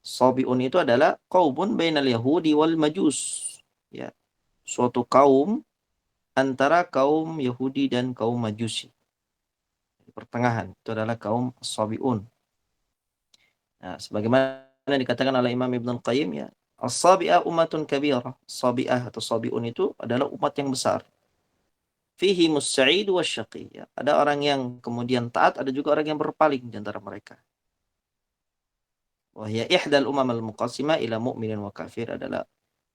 Speaker 1: Sabiun itu adalah qaumun bainal yahudi wal majus. Ya. Suatu kaum antara kaum Yahudi dan kaum Majusi. Di pertengahan itu adalah kaum Sabiun. Nah, sebagaimana dikatakan oleh Imam Ibnu Qayyim, ya, as-sabi'ah ummatun kabirah. Sabi'ah atau Sabiun itu adalah umat yang besar. Fihi mus'id wa syaqi. Ya. Ada orang yang kemudian taat, ada juga orang yang berpaling di antara mereka. Wahya ihdal umam al-muqasimah ila mu'minin wa kafir, adalah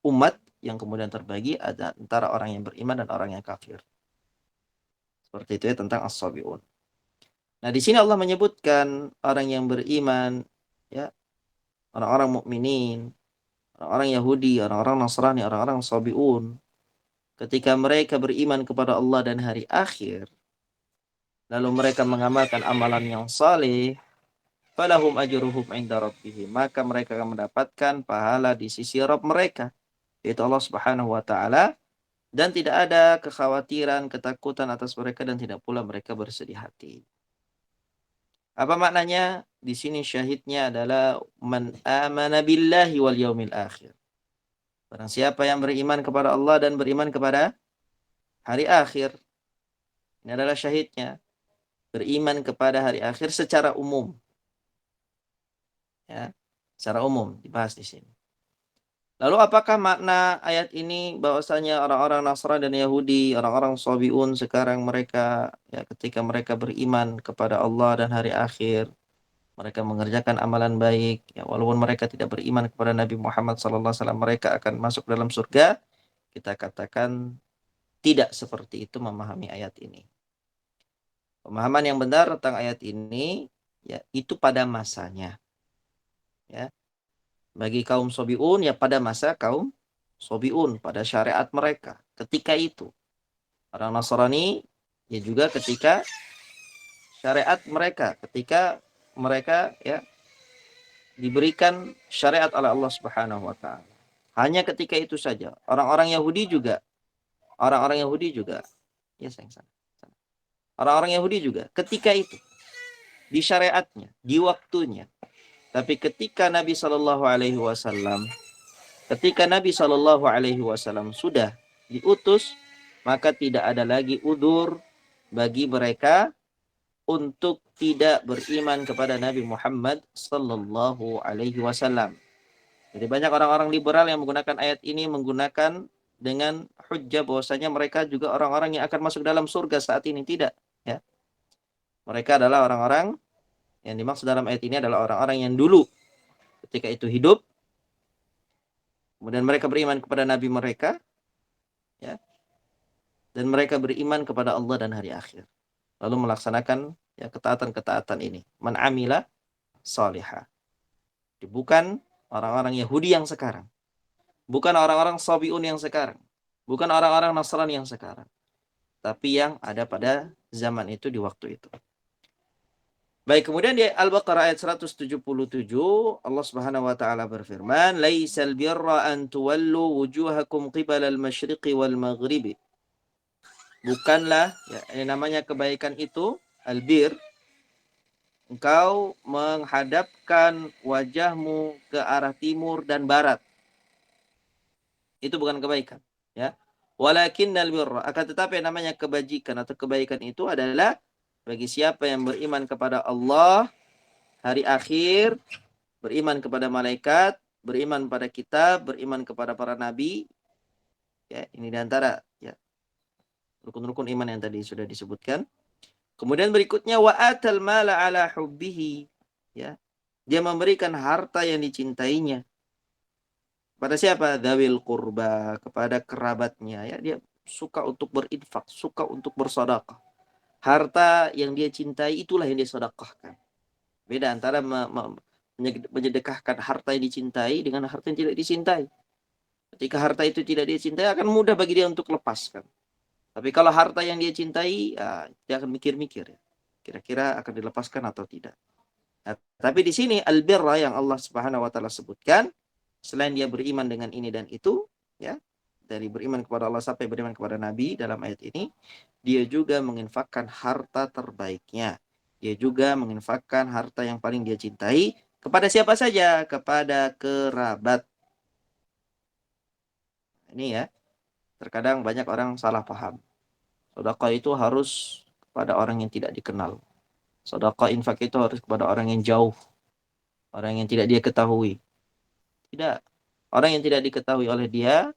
Speaker 1: umat yang kemudian terbagi ada antara orang yang beriman dan orang yang kafir. Seperti itu ya tentang as-sabiun. Nah, di sini Allah menyebutkan orang yang beriman, ya, orang-orang mukminin, orang-orang Yahudi, orang-orang Nasrani, orang-orang sabiun, ketika mereka beriman kepada Allah dan hari akhir, lalu mereka mengamalkan amalan yang saleh, falahum ajruhum inda rabbihim, maka mereka akan mendapatkan pahala di sisi Rabb mereka, yaitu Allah Subhanahu wa taala, dan tidak ada kekhawatiran, ketakutan atas mereka, dan tidak pula mereka bersedih hati. Apa maknanya? Di sini syahidnya adalah man amana billahi wal yaumil akhir. Barang siapa yang beriman kepada Allah dan beriman kepada hari akhir. Ini adalah syahidnya. Beriman kepada hari akhir secara umum. Ya, secara umum dibahas di sini. Lalu apakah makna ayat ini bahwasanya orang-orang Nasrani dan Yahudi, orang-orang Sabiun sekarang mereka ya ketika mereka beriman kepada Allah dan hari akhir, mereka mengerjakan amalan baik, ya walaupun mereka tidak beriman kepada Nabi Muhammad SAW, mereka akan masuk dalam surga? Kita katakan tidak seperti itu memahami ayat ini. Pemahaman yang benar tentang ayat ini ya itu pada masanya. Ya. Bagi kaum Sobiun ya pada masa kaum Sobiun, pada syariat mereka ketika itu. Orang Nasrani ya juga ketika syariat mereka, ketika mereka ya diberikan syariat oleh Allah Subhanahu wa taala. Hanya ketika itu saja. Orang-orang Yahudi juga ya sayang sana. Orang-orang Yahudi juga ketika itu di syariatnya, di waktunya. Tapi ketika Nabi Shallallahu alaihi wasallam sudah diutus, maka tidak ada lagi udzur bagi mereka untuk tidak beriman kepada Nabi Muhammad Sallallahu Alaihi Wasallam. Jadi banyak orang-orang liberal yang menggunakan ayat ini menggunakan dengan hujjah bahwasanya mereka juga orang-orang yang akan masuk dalam surga saat ini. Tidak. Ya. Mereka adalah orang-orang yang dimaksud dalam ayat ini adalah orang-orang yang dulu ketika itu hidup, kemudian mereka beriman kepada Nabi mereka, ya, dan mereka beriman kepada Allah dan hari akhir. Lalu melaksanakan ya ketaatan-ketaatan ini. Man amila salihah. Bukan orang-orang Yahudi yang sekarang. Bukan orang-orang Sabiun yang sekarang. Bukan orang-orang Nasrani yang sekarang. Tapi yang ada pada zaman itu, di waktu itu. Baik, kemudian di Al-Baqarah ayat 177, Allah Subhanahu wa taala berfirman, "Laisal birra an tuwallu wujuhakum qibala al-masyriqi wal maghribi." Bukanlah ya, ini namanya kebaikan itu albir, engkau menghadapkan wajahmu ke arah timur dan barat. Itu bukan kebaikan, ya. Walakinnal birra, akan tetapi yang namanya kebajikan atau kebaikan itu adalah bagi siapa yang beriman kepada Allah, hari akhir, beriman kepada malaikat, beriman pada kitab, beriman kepada para nabi. Ya, ini diantara ya rukun-rukun iman yang tadi sudah disebutkan. Kemudian berikutnya wa atal mala ala hubbihi, ya. Dia memberikan harta yang dicintainya. Pada siapa? Dzawil qurba, kepada kerabatnya, ya. Dia suka untuk berinfak, suka untuk bersedekah. Harta yang dia cintai itulah yang dia sedekahkan. Beda antara menyedekahkan harta yang dicintai dengan harta yang tidak dicintai. Ketika harta itu tidak dicintai akan mudah bagi dia untuk lepaskan. Tapi kalau harta yang dia cintai, ya, dia akan mikir-mikir ya. Kira-kira akan dilepaskan atau tidak. Nah, tapi di sini albirra yang Allah Subhanahu wa taala sebutkan, selain dia beriman dengan ini dan itu, ya, dari beriman kepada Allah sampai beriman kepada Nabi dalam ayat ini, dia juga menginfakkan harta terbaiknya. Dia juga menginfakkan harta yang paling dia cintai kepada siapa saja? Kepada kerabat. Ini ya, terkadang banyak orang salah paham. Sedekah itu harus kepada orang yang tidak dikenal. Sedekah infak itu harus kepada orang yang jauh, orang yang tidak dia ketahui. Tidak. Orang yang tidak diketahui oleh dia,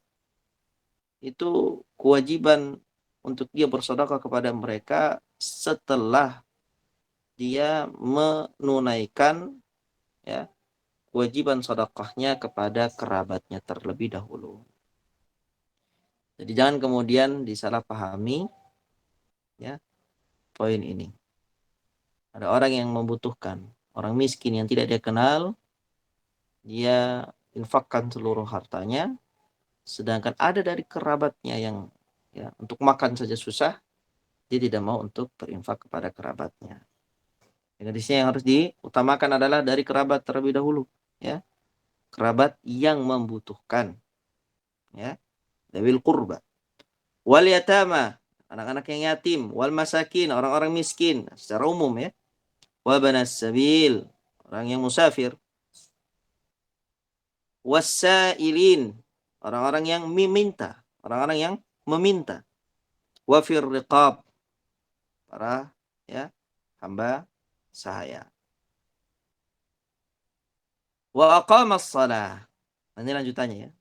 Speaker 1: itu kewajiban untuk dia bersedekah kepada mereka setelah dia menunaikan ya kewajiban sedekahnya kepada kerabatnya terlebih dahulu. Jadi jangan kemudian disalahpahami ya poin ini. Ada orang yang membutuhkan, orang miskin yang tidak dia kenal, dia infakkan seluruh hartanya, sedangkan ada dari kerabatnya yang ya untuk makan saja susah, dia tidak mau untuk berinfak kepada kerabatnya. Jadi yang harus diutamakan adalah dari kerabat terlebih dahulu, ya. Kerabat yang membutuhkan, ya. Dzawil qurba. Wal yatama, anak-anak yang yatim, wal masakin, orang-orang miskin secara umum ya. Wa banas sabil, orang yang musafir. Wasailin, orang-orang yang meminta, orang-orang yang meminta. Wa fir riqab, para hamba sahaya. Wa aqamas shalah. Ini lanjutannya ya.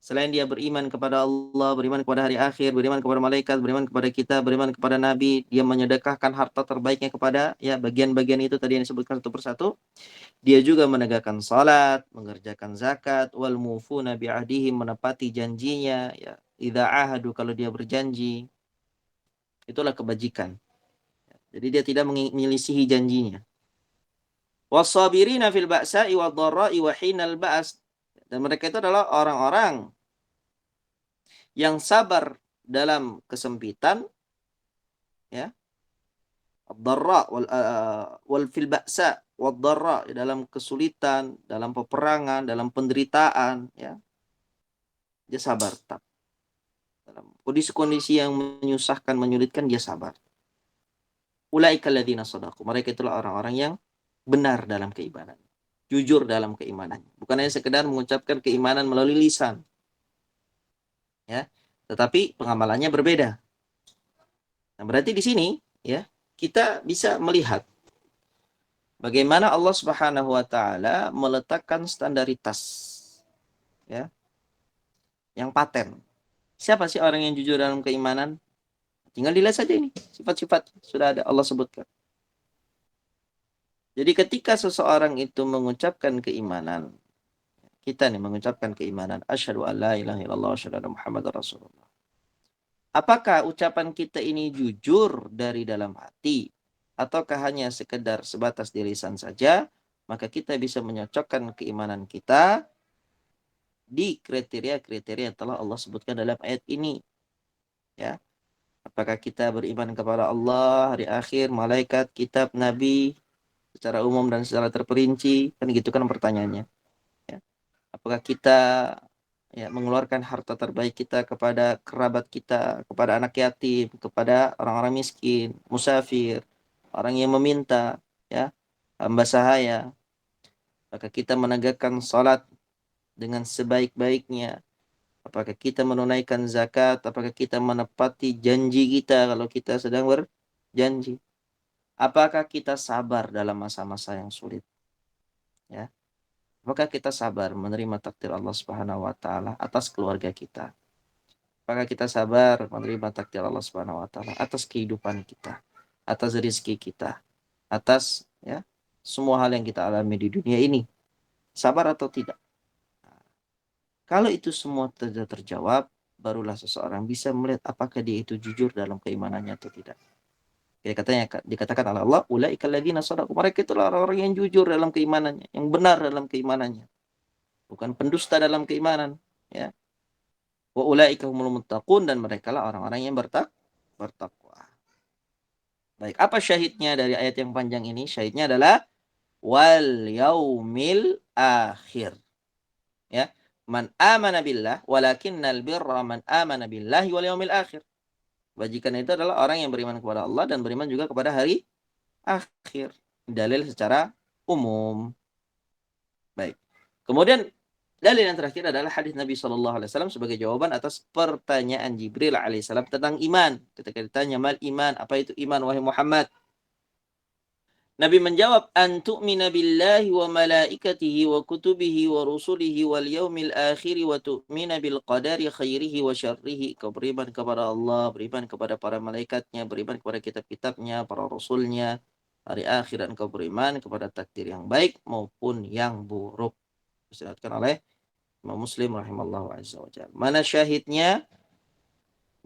Speaker 1: Selain dia beriman kepada Allah, beriman kepada hari akhir, beriman kepada malaikat, beriman kepada kita, beriman kepada Nabi, dia menyedekahkan harta terbaiknya kepada bagian-bagian itu tadi yang disebutkan satu persatu. Dia juga menegakkan salat, mengerjakan zakat, wal mufuna bi'ahdihim, menepati janjinya, ya. Idza ahadu, kalau dia berjanji. Itulah kebajikan. Jadi dia tidak menyelisihi janjinya. Wasabirina fil ba'sa'i wad-dharra'i wa hinal ba's. Dan mereka itu adalah orang-orang yang sabar dalam kesempitan, ya, ad-dharra wal fil ba'sa wad-dharra, dalam kesulitan, dalam peperangan, dalam penderitaan, ya. Dia sabar tetap. Dalam kondisi-kondisi yang menyusahkan, menyulitkan, dia sabar. Ulaika alladzina shadaqu. Mereka itulah orang-orang yang benar dalam keimanan, jujur dalam keimanan. Bukan hanya sekedar mengucapkan keimanan melalui lisan, ya, tetapi pengamalannya berbeda. Nah, berarti di sini, ya, kita bisa melihat bagaimana Allah Subhanahu wa taala meletakkan standaritas, ya, yang paten. Siapa sih orang yang jujur dalam keimanan? Tinggal dilihat saja ini, sifat-sifat sudah ada Allah sebutkan. Jadi ketika seseorang itu mengucapkan keimanan, kita nih mengucapkan keimanan, asyhadu an la ilaha illallah wa asyhadu anna muhammadar rasulullah. Apakah ucapan kita ini jujur dari dalam hati, ataukah hanya sekedar sebatas di lisan saja? Maka kita bisa menyocokkan keimanan kita di kriteria-kriteria yang telah Allah sebutkan dalam ayat ini. Ya. Apakah kita beriman kepada Allah, hari akhir, malaikat, kitab, nabi, secara umum dan secara terperinci, kan gitu kan pertanyaannya. Ya. Apakah kita mengeluarkan harta terbaik kita kepada kerabat kita, kepada anak yatim, kepada orang-orang miskin, musafir, orang yang meminta, ya, hamba sahaya. Apakah kita menegakkan salat dengan sebaik-baiknya? Apakah kita menunaikan zakat? Apakah kita menepati janji kita kalau kita sedang berjanji? Apakah kita sabar dalam masa-masa yang sulit? Ya. Apakah kita sabar menerima takdir Allah Subhanahu wa taala atas keluarga kita? Apakah kita sabar menerima takdir Allah Subhanahu wa taala atas kehidupan kita, atas rezeki kita, atas semua hal yang kita alami di dunia ini? Sabar atau tidak? Kalau itu semua tidak terjawab, barulah seseorang bisa melihat apakah dia itu jujur dalam keimanannya atau tidak. Dikatakan oleh Allah, ulaika alladzina shadaqu. Mereka itulah orang-orang yang jujur dalam keimanannya, yang benar dalam keimanannya. Bukan pendusta dalam keimanan, ya. Wa ulaika humul muttaqun, dan merekalah orang-orang yang bertakwa. Baik, apa syahidnya dari ayat yang panjang ini? Syahidnya adalah wal yaumil akhir. Ya, man amana billah walakinnal birra man amana billahi wal yaumil akhir. Kebajikan itu adalah orang yang beriman kepada Allah dan beriman juga kepada hari akhir. Dalil secara umum. Baik. Kemudian dalil yang terakhir adalah hadis Nabi SAW sebagai jawaban atas pertanyaan Jibril alaihissalam tentang iman. Ketika ditanya, mal iman, apa itu iman wahai Muhammad? Nabi menjawab, an tu'mina billahi wa malaikatihi wa kutubihi wa rusulihi wal yaumil akhir wa tu'mina bil qadari khairihi wa syarrihi. Kau beriman kepada Allah, beriman kepada para malaikatnya, beriman kepada kitab-kitabnya, para rasulnya, hari akhir, dan kau beriman kepada takdir yang baik maupun yang buruk. Disebutkan oleh Imam Muslim rahimallahu azza wa jalla. Mana syahidnya?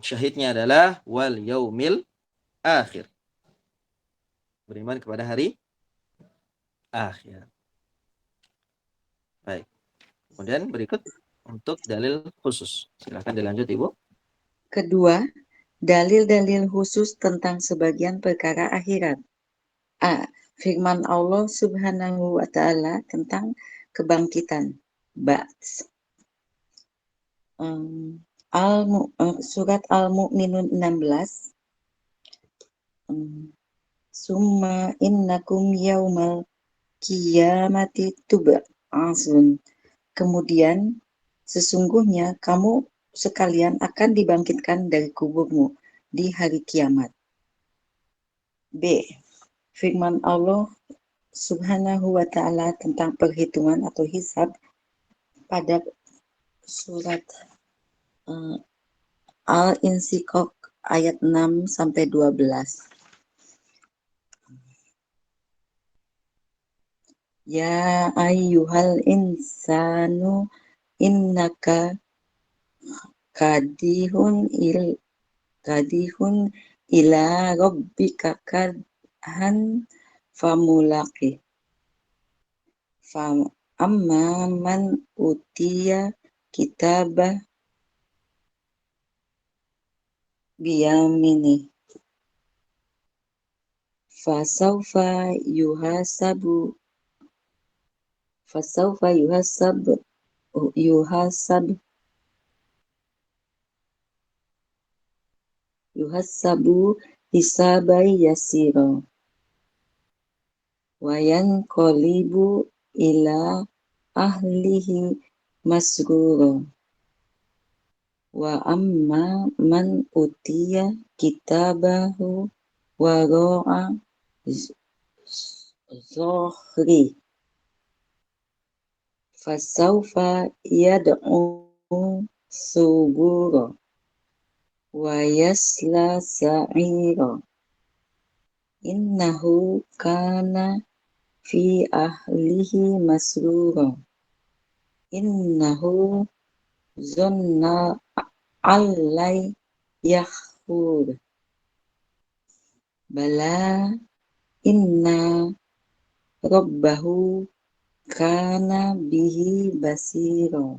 Speaker 1: Syahidnya adalah wal yaumil akhir. Beriman kepada hari akhir. Baik. Kemudian berikut untuk dalil khusus. Silakan dilanjut, Ibu.
Speaker 6: Kedua, dalil-dalil khusus tentang sebagian perkara akhirat. A. Firman Allah Subhanahu wa taala tentang kebangkitan. Surat Al-Mu'minun 16. Summa innakum yaumal qiyamati tub'atsun. Kemudian sesungguhnya kamu sekalian akan dibangkitkan dari kuburmu di hari kiamat. B. Firman Allah Subhanahu wa ta'ala tentang perhitungan atau hisab pada surat Al-Insyiqaq ayat 6 sampai 12. Ya ayyuhal insanu innaka kadihun ila rabbika kadhan famulaqih. Amma man utiya kitabah biyamini fasawfa yuhasabu hisabai yasira wa yanqalibu ila ahlihi masrura wa amma man utiya kitabahu wara'a zohri fasawfa yad'u subura wa yasla sa'ira innahu kana fi ahlihi masrura innahu zonna allai yakhur bala inna rabbahu kana bihi basira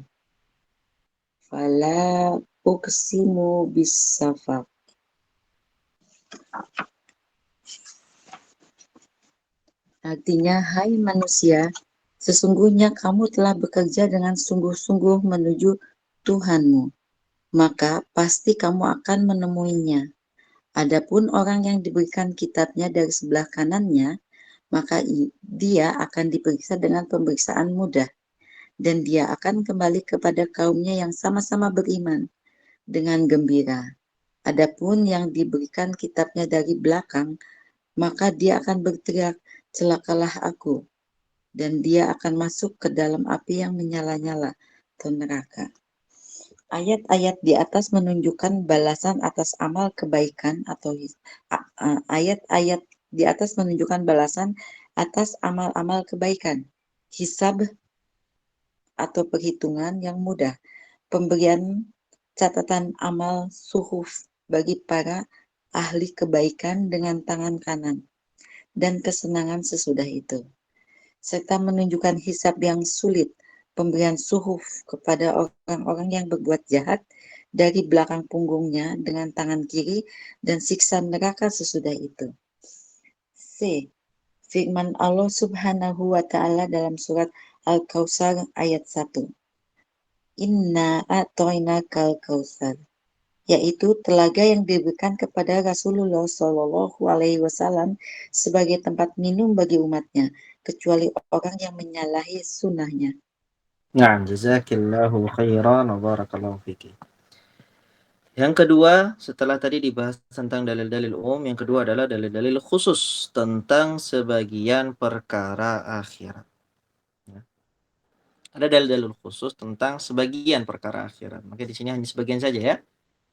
Speaker 6: fala uqsimu bisafaq. Artinya, hai manusia, sesungguhnya kamu telah bekerja dengan sungguh-sungguh menuju Tuhanmu, maka pasti kamu akan menemuinya. Adapun orang yang diberikan kitabnya dari sebelah kanannya, maka dia akan diperiksa dengan pemeriksaan mudah, dan dia akan kembali kepada kaumnya yang sama-sama beriman dengan gembira. Adapun yang diberikan kitabnya dari belakang, maka dia akan berteriak, celakalah aku, dan dia akan masuk ke dalam api yang menyala-nyala atau neraka. Ayat-ayat di atas menunjukkan balasan atas amal kebaikan atau ayat-ayat di atas menunjukkan balasan atas amal-amal kebaikan, hisab atau perhitungan yang mudah, pemberian catatan amal suhuf bagi para ahli kebaikan dengan tangan kanan, dan kesenangan sesudah itu, serta menunjukkan hisab yang sulit, pemberian suhuf kepada orang-orang yang berbuat jahat dari belakang punggungnya dengan tangan kiri, dan siksa neraka sesudah itu. C. Firman Allah Subhanahu wa ta'ala dalam surat Al-Kautsar ayat 1. Inna a'toinakal kautsar, yaitu telaga yang diberikan kepada Rasulullah Shallallahu Alaihi Wasallam sebagai tempat minum bagi umatnya, kecuali orang yang menyalahi sunnahnya.
Speaker 1: Nah, jazakillahu khairan wa barakallahu fiki. Yang kedua, setelah tadi dibahas tentang dalil-dalil umum, yang kedua adalah dalil-dalil khusus tentang sebagian perkara akhirat. Ya. Ada dalil-dalil khusus tentang sebagian perkara akhirat. Maka di sini hanya sebagian saja ya.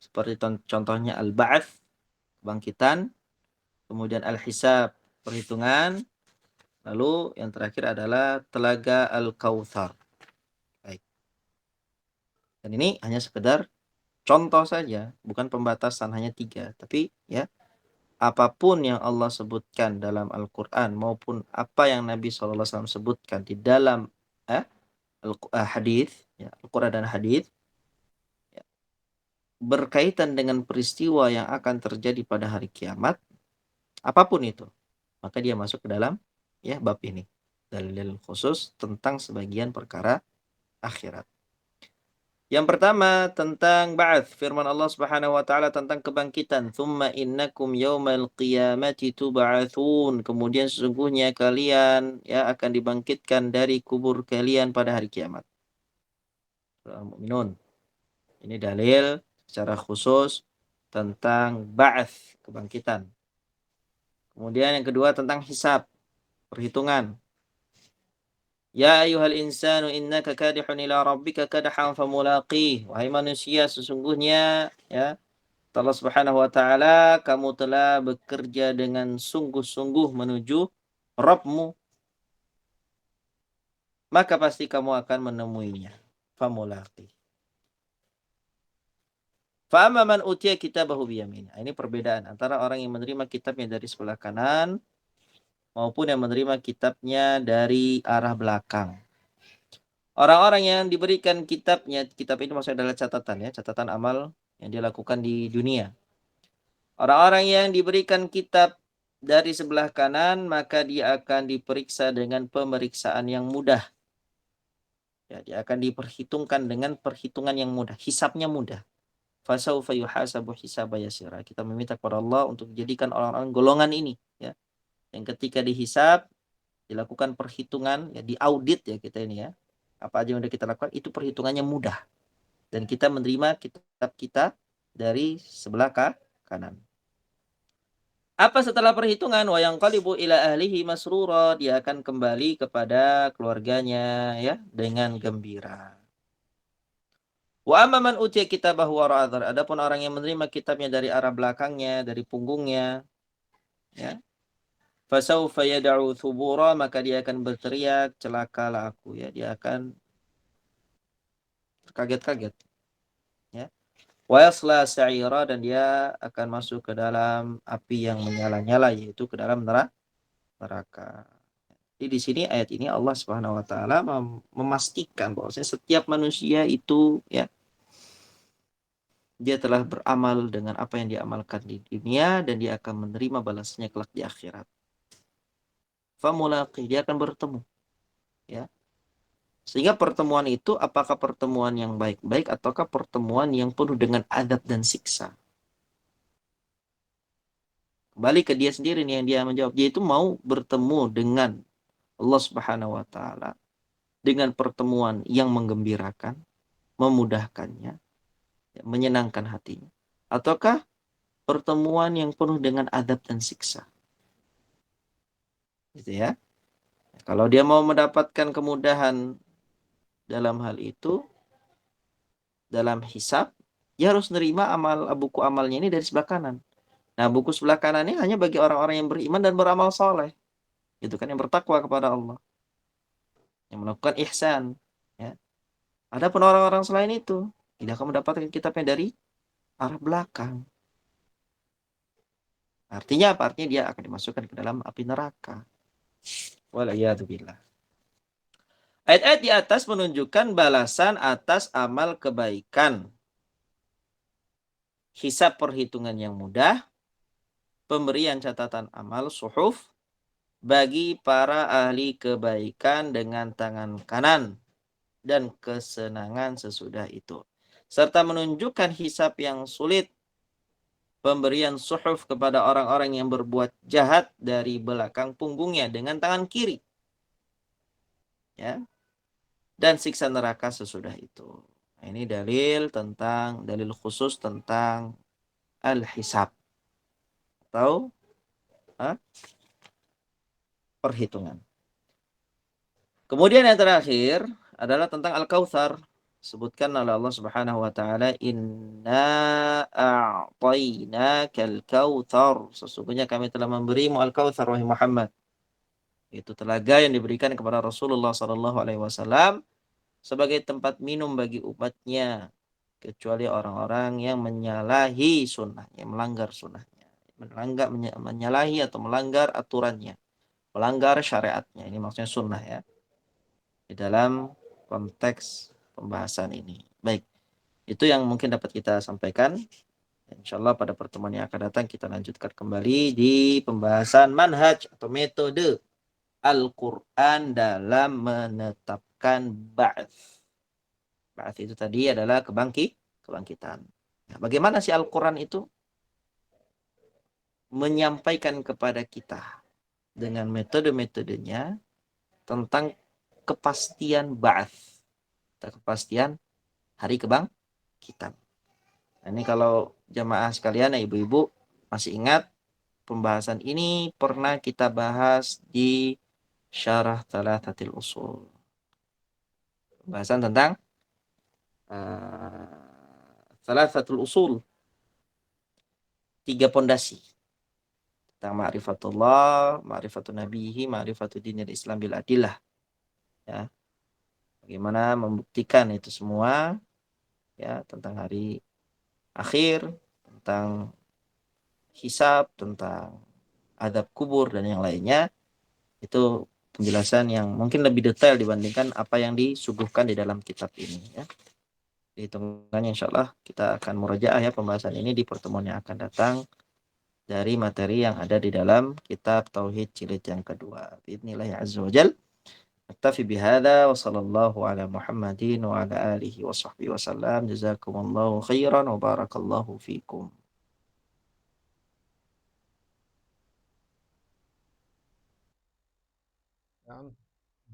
Speaker 1: Seperti contohnya al-ba'ats, kebangkitan, kemudian al-hisab, perhitungan, lalu yang terakhir adalah telaga al-kautsar. Baik. Dan ini hanya sekedar contoh saja, bukan pembatasan hanya 3. Tapi ya, apapun yang Allah sebutkan dalam Al-Quran maupun apa yang Nabi SAW sebutkan di dalam hadis, ya, Al-Quran dan hadis, ya, berkaitan dengan peristiwa yang akan terjadi pada hari kiamat, apapun itu, maka dia masuk ke dalam ya bab ini, dalil-dalil khusus tentang sebagian perkara akhirat. Yang pertama tentang ba'ats, firman Allah Subhanahu wa taala tentang kebangkitan, "Tsumma innakum yaumal qiyamati tub'atsun." Kemudian sesungguhnya kalian ya akan dibangkitkan dari kubur kalian pada hari kiamat. Surah Al-Mu'minun. Ini dalil secara khusus tentang ba'ats, kebangkitan. Kemudian yang kedua tentang hisab, perhitungan. Ya ayyuhal insanu innaka kadihun ila rabbika kadahan famulaqih. Wahai manusia, sesungguhnya ya Allah Subhanahu wa taala, kamu telah bekerja dengan sungguh-sungguh menuju Rabbmu, maka pasti kamu akan menemuinya. Famulaqih. Fa'amma man utiya kitabahu biyamin. Ini perbedaan antara orang yang menerima kitabnya dari sebelah kanan maupun yang menerima kitabnya dari arah belakang. Orang-orang yang diberikan kitabnya, kitab ini maksudnya adalah catatan ya, catatan amal yang dia lakukan di dunia. Orang-orang yang diberikan kitab dari sebelah kanan, maka dia akan diperiksa dengan pemeriksaan yang mudah. Ya, dia akan diperhitungkan dengan perhitungan yang mudah, hisabnya mudah. Fasaufa yuhasabu hisaba yasira. Kita meminta kepada Allah untuk dijadikan orang-orang golongan ini ya, yang ketika dihisab dilakukan perhitungan ya, diaudit ya kita ini ya. Apa aja yang sudah kita lakukan itu perhitungannya mudah. Dan kita menerima kitab kita dari sebelah kanan. Apa setelah perhitungan? Wa yanqalibu ila ahlihi masrura. Dia akan kembali kepada keluarganya ya dengan gembira. Wa amma man utiya kitabahu wara'a dzahri. Adapun orang yang menerima kitabnya dari arah belakangnya, dari punggungnya ya. Fasaufa yad'u thubura, maka dia akan berteriak, celakalah aku ya. Dia akan kaget-kaget ya. Wa yasla sa'ira, dan dia akan masuk ke dalam api yang menyala-nyala, yaitu ke dalam neraka. Jadi di sini ayat ini Allah Subhanahu wa taala memastikan bahwasanya setiap manusia itu ya dia telah beramal dengan apa yang dia amalkan di dunia dan dia akan menerima balasnya kelak di akhirat. Famulaqi, dia akan bertemu ya. Sehingga pertemuan itu apakah pertemuan yang baik-baik ataukah pertemuan yang penuh dengan adab dan siksa? Kembali ke dia sendiri nih yang dia menjawab. Dia itu mau bertemu dengan Allah Subhanahu wa taala dengan pertemuan yang menggembirakan, memudahkannya, menyenangkan hatinya. Ataukah pertemuan yang penuh dengan adab dan siksa? Gitu ya. Kalau dia mau mendapatkan kemudahan dalam hal itu, dalam hisab, dia harus nerima buku amalnya ini dari sebelah kanan. Nah, buku sebelah kanan ini hanya bagi orang-orang yang beriman dan beramal soleh. Itu kan yang bertakwa kepada Allah. Yang melakukan ihsan. Ya. Adapun orang-orang selain itu, tidak akan mendapatkan kitabnya dari arah belakang. Artinya apa? Artinya dia akan dimasukkan ke dalam api neraka. Waliyadzubillah. Ayat-ayat di atas menunjukkan balasan atas amal kebaikan. Hisab perhitungan yang mudah, pemberian catatan amal suhuf bagi para ahli kebaikan dengan tangan kanan dan kesenangan sesudah itu. Serta menunjukkan hisab yang sulit, pemberian suhuf kepada orang-orang yang berbuat jahat dari belakang punggungnya dengan tangan kiri. Ya. Dan siksa neraka sesudah itu. Nah, ini dalil khusus tentang al-hisab atau perhitungan. Kemudian yang terakhir adalah tentang al-kautsar. Sebutkan oleh Allah Subhanahu wa taala, inna a'tainakal kautsar. Sesungguhnya kami telah memberimu al-kautsar wahai Muhammad. Itu telaga yang diberikan kepada Rasulullah sallallahu alaihi wasallam sebagai tempat minum bagi umatnya, kecuali orang-orang yang menyalahi sunnah, yang melanggar sunnahnya, menyalahi atau melanggar aturannya, melanggar syariatnya. Ini maksudnya sunnah ya, di dalam konteks pembahasan ini. Baik, itu yang mungkin dapat kita sampaikan. Insyaallah pada pertemuan yang akan datang kita lanjutkan kembali di pembahasan manhaj atau metode Al-Quran dalam menetapkan ba'ats. Ba'ats itu tadi adalah kebangkitan. Nah, bagaimana sih Al-Quran itu menyampaikan kepada kita dengan metode-metodenya tentang kepastian ba'ats, kepastian hari kebangkitan. Nah, ini kalau jamaah sekalian, ibu-ibu masih ingat pembahasan ini pernah kita bahas di Syarah Thalathatil Usul. Pembahasan tentang Thalathatul Usul, 3 pondasi. Tentang ma'rifatullah, ma'rifatun nabihi, ma'rifatun dinil Islam bil adillah. Ya. Bagaimana membuktikan itu semua, ya, tentang hari akhir, tentang hisab, tentang adab kubur dan yang lainnya. Itu penjelasan yang mungkin lebih detail dibandingkan apa yang disuguhkan di dalam kitab ini, ya. Hitungannya insyaallah kita akan murajaah ya pembahasan ini di pertemuan yang akan datang dari materi yang ada di dalam kitab Tauhid jilid yang kedua. Bismillah azza wajal. Naktafi bihadza wa sallallahu ala Muhammadin wa ala alihi wa sahbihi wa sallam. Jazakumullahu khairan wa barakallahu fikum.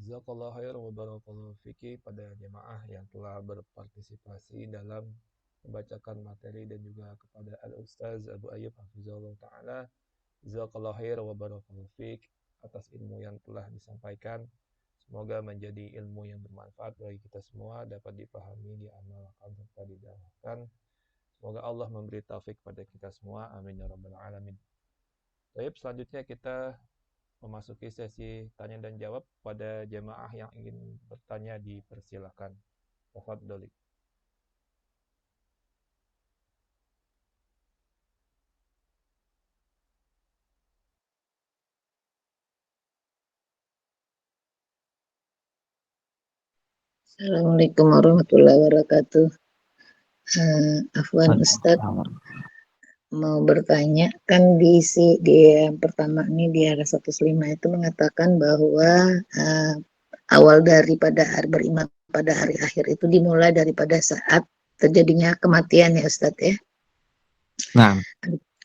Speaker 10: Jazakallahu khairan wa barakallahu fiki pada jemaah yang telah berpartisipasi dalam membacakan materi dan juga kepada Al-Ustaz Abu Ayyub Hafizahullah Ta'ala. Jazakallahu khairan wa barakallahu fik atas ilmu yang telah disampaikan. Semoga menjadi ilmu yang bermanfaat bagi kita semua, dapat dipahami, diamalkan, serta didakwahkan. Semoga Allah memberi taufik pada kita semua. Amin ya rabbal alamin. Baik, selanjutnya kita memasuki sesi tanya dan jawab. Pada jemaah yang ingin bertanya dipersilakan. Tafadholi.
Speaker 5: Assalamualaikum warahmatullahi wabarakatuh. Afwan Ustadz, mau bertanya, kan di yang pertama ini di ayat 105 itu mengatakan bahwa awal daripada beriman pada hari akhir itu dimulai daripada saat terjadinya kematian ya Ustadz ya.
Speaker 1: Nah,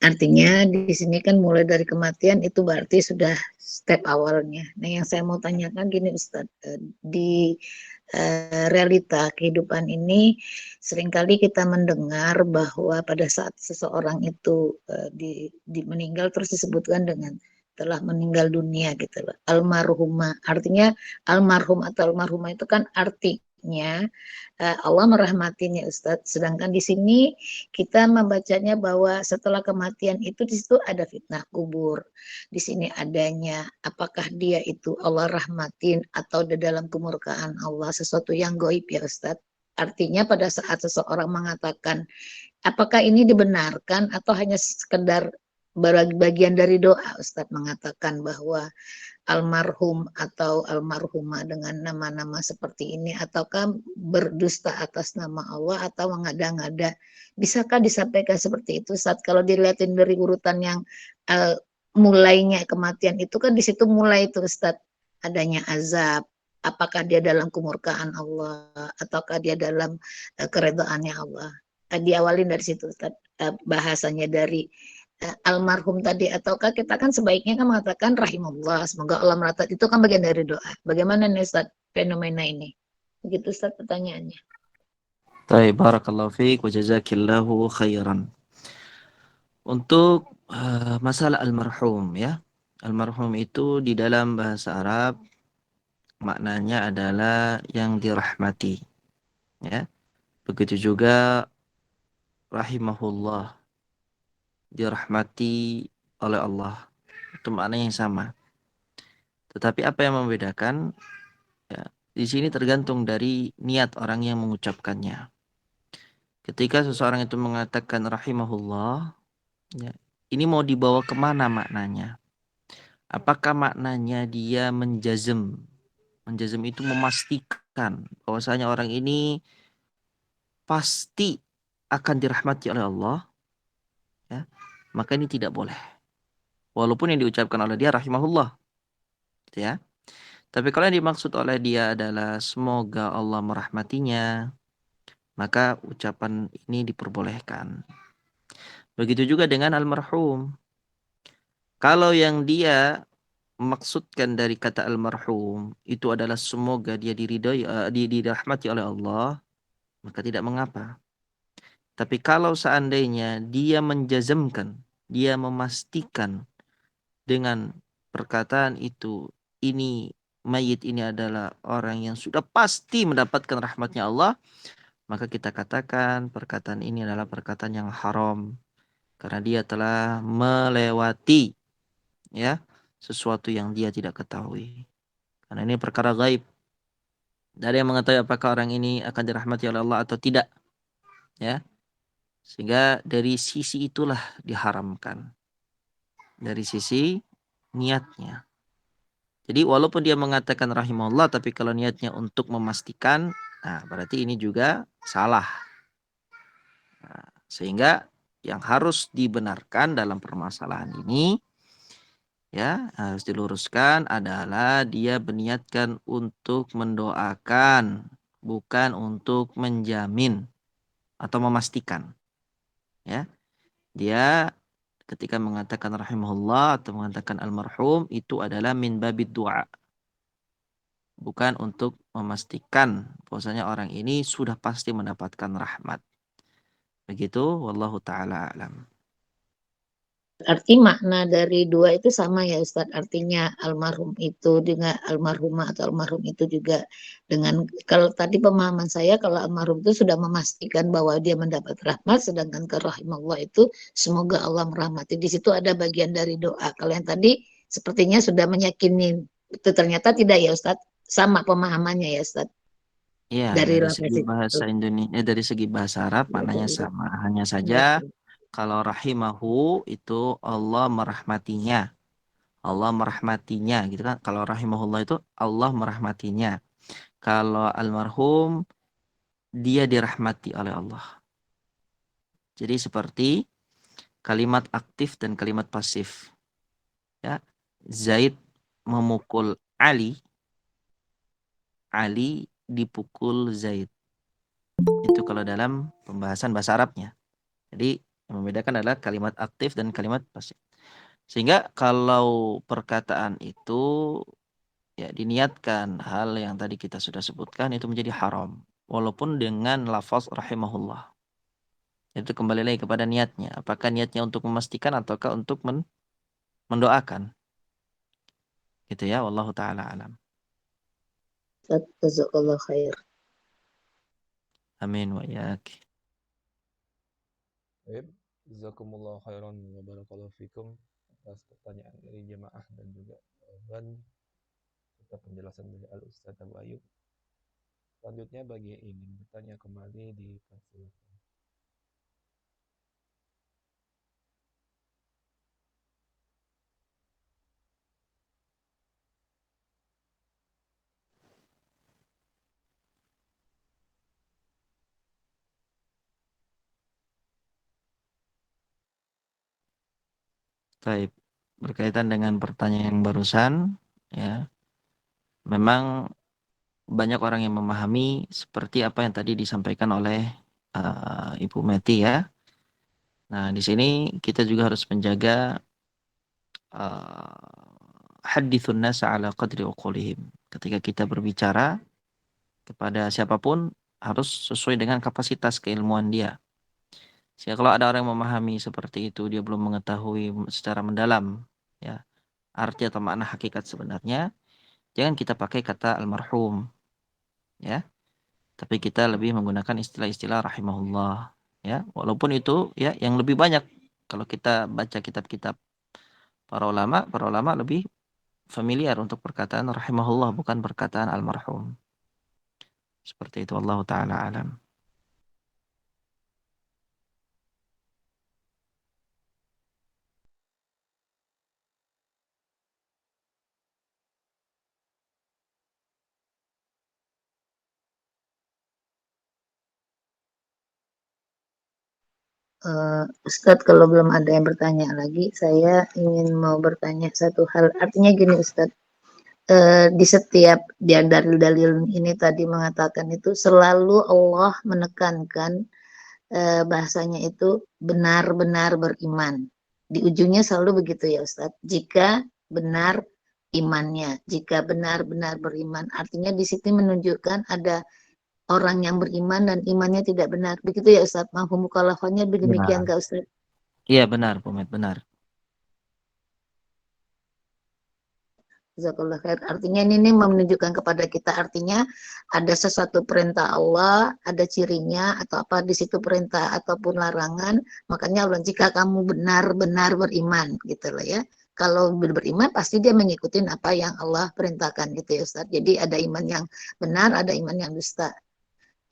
Speaker 5: artinya di sini kan mulai dari kematian itu berarti sudah step awalnya. Nah yang saya mau tanyakan gini Ustadz, di realita kehidupan ini seringkali kita mendengar bahwa pada saat seseorang itu meninggal terus disebutkan dengan telah meninggal dunia gitu loh, almarhumah. Artinya almarhum atau almarhumah itu kan artinya Allah merahmatinya Ustadz. Sedangkan di sini kita membacanya bahwa setelah kematian itu di situ ada fitnah kubur. Di sini adanya apakah dia itu Allah rahmatin atau di dalam kemurkaan Allah, sesuatu yang gaib ya Ustadz. Artinya pada saat seseorang mengatakan apakah ini dibenarkan atau hanya sekedar bagian dari doa Ustadz mengatakan bahwa almarhum atau almarhumah dengan nama-nama seperti ini, ataukah berdusta atas nama Allah atau mengada-ngada. Bisakah disampaikan seperti itu saat kalau dilihatin dari urutan yang mulainya kematian itu kan di situ mulai itu Ustadz adanya azab. Apakah dia dalam kemurkaan Allah ataukah dia dalam keredaannya Allah. Diawalin dari situ Ustadz, bahasanya dari almarhum tadi, ataukah kita kan sebaiknya kan mengatakan rahimullah, semoga Allah meratat, itu kan bagian dari doa. Bagaimana nih Ustaz fenomena ini? Begitu Ustaz pertanyaannya.
Speaker 1: Baik, barakallahu fiik wa jazakillahu khairan. Untuk masalah almarhum ya. Almarhum itu di dalam bahasa Arab maknanya adalah yang dirahmati. Ya. Begitu juga rahimahullah, dirahmati oleh Allah. Itu maknanya yang sama. Tetapi apa yang membedakan? Ya, di sini tergantung dari niat orang yang mengucapkannya. Ketika seseorang itu mengatakan rahimahullah, ya, ini mau dibawa kemana maknanya? Apakah maknanya dia menjazm? Menjazm itu memastikan bahwasanya orang ini pasti akan dirahmati oleh Allah. Ya, maka ini tidak boleh. Walaupun yang diucapkan oleh dia rahimahullah. Ya. Tapi kalau yang dimaksud oleh dia adalah semoga Allah merahmatinya, maka ucapan ini diperbolehkan. Begitu juga dengan almarhum. Kalau yang dia maksudkan dari kata almarhum itu adalah semoga dia dirahmati oleh Allah, maka tidak mengapa. Tapi kalau seandainya dia menjazmkan, dia memastikan dengan perkataan itu, ini mayit ini adalah orang yang sudah pasti mendapatkan rahmatnya Allah, maka kita katakan perkataan ini adalah perkataan yang haram karena dia telah melewati ya sesuatu yang dia tidak ketahui. Karena ini perkara gaib. Tidak ada yang mengetahui apakah orang ini akan dirahmati oleh Allah atau tidak. Ya. Sehingga dari sisi itulah diharamkan. Dari sisi niatnya. Jadi walaupun dia mengatakan rahimahullah, tapi kalau niatnya untuk memastikan, nah berarti ini juga salah. Nah, sehingga yang harus dibenarkan dalam permasalahan ini, ya harus diluruskan adalah dia berniatkan untuk mendoakan, bukan untuk menjamin atau memastikan. Ya, dia ketika mengatakan rahimahullah atau mengatakan almarhum itu adalah min babid du'a. Bukan untuk memastikan bahwasanya orang ini sudah pasti mendapatkan rahmat. Begitu, wallahu taala alam.
Speaker 5: Arti makna dari dua itu sama ya Ustadz. Artinya almarhum itu dengan almarhumah atau almarhum itu juga dengan, kalau tadi pemahaman saya kalau almarhum itu sudah memastikan bahwa dia mendapat rahmat, sedangkan ke rahimahullah itu semoga Allah merahmati. Di situ ada bagian dari doa. Kalau yang tadi sepertinya sudah meyakini, itu ternyata tidak ya Ustadz. Sama pemahamannya ya Ustadz
Speaker 1: Iya,
Speaker 5: dari
Speaker 1: dari segi
Speaker 5: referensi itu.
Speaker 1: bahasa Indonesia, dari segi bahasa Arab maknanya sama. Hanya saja kalau rahimahu itu Allah merahmatinya. Allah merahmatinya gitu kan. Kalau rahimahullah itu Allah merahmatinya. Kalau almarhum dia dirahmati oleh Allah. Jadi seperti kalimat aktif dan kalimat pasif. Ya, Zaid memukul Ali, Ali dipukul Zaid. Itu kalau dalam pembahasan bahasa Arabnya. Jadi yang membedakan adalah kalimat aktif dan kalimat pasif. Sehingga kalau perkataan itu ya diniatkan hal yang tadi kita sudah sebutkan itu menjadi haram. Walaupun dengan lafaz rahimahullah. Itu kembali lagi kepada niatnya. Apakah niatnya untuk memastikan ataukah untuk mendoakan. Gitu ya, wallahu taala alam.
Speaker 5: Jazakallah khair.
Speaker 1: Amin wa iyyak.
Speaker 10: Baik, jazakumullah khairan wa barakallahu fikum atas pertanyaan dari jemaah dan juga jawaban serta penjelasan dari Al Ustaz Abu Ayub. Selanjutnya bagi yang ingin bertanya kembali dipersilakan.
Speaker 1: Baik, berkaitan dengan pertanyaan yang barusan, ya, memang banyak orang yang memahami seperti apa yang tadi disampaikan oleh Ibu Meti ya. Nah, di sini kita juga harus menjaga hadithun nasa ala qadri uqulihim. Ketika kita berbicara kepada siapapun harus sesuai dengan kapasitas keilmuan dia. Sehingga kalau ada orang yang memahami seperti itu, dia belum mengetahui secara mendalam ya arti atau makna hakikat sebenarnya, jangan kita pakai kata almarhum ya. Tapi kita lebih menggunakan istilah-istilah rahimahullah ya. Walaupun itu ya yang lebih banyak kalau kita baca kitab-kitab para ulama lebih familiar untuk perkataan rahimahullah bukan perkataan almarhum. Seperti itu, Allah taala alam.
Speaker 5: Ustadz, kalau belum ada yang bertanya lagi, saya ingin mau bertanya satu hal. Artinya gini Ustadz, di setiap dalil-dalil ini tadi mengatakan itu selalu Allah menekankan bahasanya itu benar-benar beriman. Di ujungnya selalu begitu ya Ustadz. Jika benar imannya, jika benar-benar beriman, artinya di sini menunjukkan ada orang yang beriman dan imannya tidak benar. Begitu ya Ustadz. Mafhum mukhalafahnya demikian
Speaker 1: Benar.
Speaker 5: Kak Ustadz?
Speaker 1: Iya benar, Pumet, benar.
Speaker 5: Jazakallah khair. Artinya ini menunjukkan kepada kita, artinya ada sesuatu perintah Allah, ada cirinya atau apa di situ perintah ataupun larangan. Makanya Allah, jika kamu benar-benar beriman gitu loh ya. Kalau beriman pasti dia mengikuti apa yang Allah perintahkan gitu ya Ustaz. Jadi ada iman yang benar, ada iman yang dusta.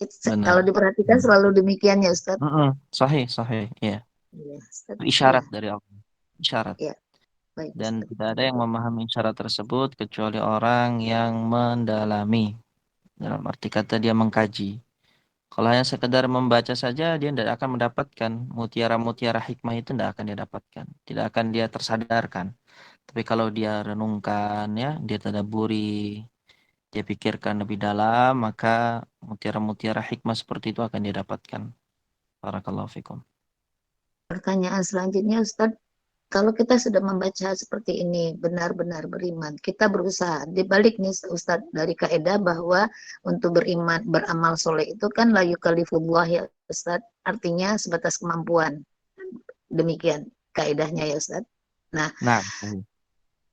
Speaker 5: Kalau
Speaker 1: Benar.
Speaker 5: diperhatikan selalu demikian ya Ustaz.
Speaker 1: Sahih, sahih, ya.
Speaker 5: Ya, Ustaz.
Speaker 1: Itu isyarat dari Allah. Isyarat.
Speaker 5: Ya, baik.
Speaker 1: Dan
Speaker 5: Ustaz.
Speaker 1: tidak ada yang memahami isyarat tersebut kecuali orang yang mendalami. Dalam arti kata dia mengkaji. Kalau hanya sekedar membaca saja, dia tidak akan mendapatkan mutiara-mutiara hikmah itu, tidak akan dia dapatkan. Tidak akan dia tersadarkan. Tapi kalau dia renungkan, ya, dia tadaburi, dia pikirkan lebih dalam, maka mutiara-mutiara hikmah seperti itu akan dia dapatkan. Barakallahu fikum.
Speaker 5: Pertanyaan selanjutnya Ustaz, kalau kita sudah membaca seperti ini, benar-benar beriman, kita berusaha. Dibalik nih Ustaz, dari kaidah bahwa untuk beriman, beramal soleh itu kan la yukallifullah ya Ustaz, artinya sebatas kemampuan. Demikian kaidahnya ya Ustaz. Nah,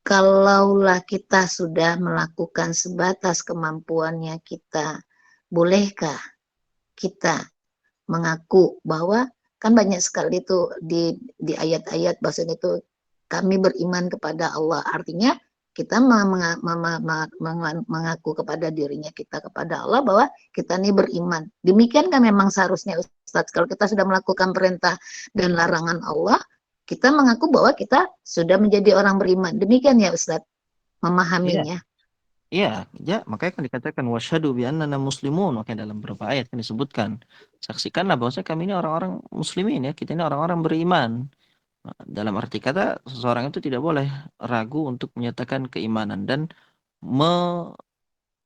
Speaker 5: kalaulah kita sudah melakukan sebatas kemampuannya kita, bolehkah kita mengaku bahwa kan banyak sekali itu di ayat-ayat bahasanya itu kami beriman kepada Allah, artinya kita mengaku kepada dirinya kita kepada Allah bahwa kita ini beriman. Demikian kan memang seharusnya Ustaz, kalau kita sudah melakukan perintah dan larangan Allah, kita mengaku bahwa kita sudah menjadi orang beriman. Demikian ya Ustaz memahaminya.
Speaker 1: Iya, ya, makanya kan dikatakan wasyhadu bi annana muslimun, makanya dalam beberapa ayat kan disebutkan, saksikanlah bahwasanya kami ini orang-orang muslimin ya, kita ini orang-orang beriman. Dalam arti kata seseorang itu tidak boleh ragu untuk menyatakan keimanan dan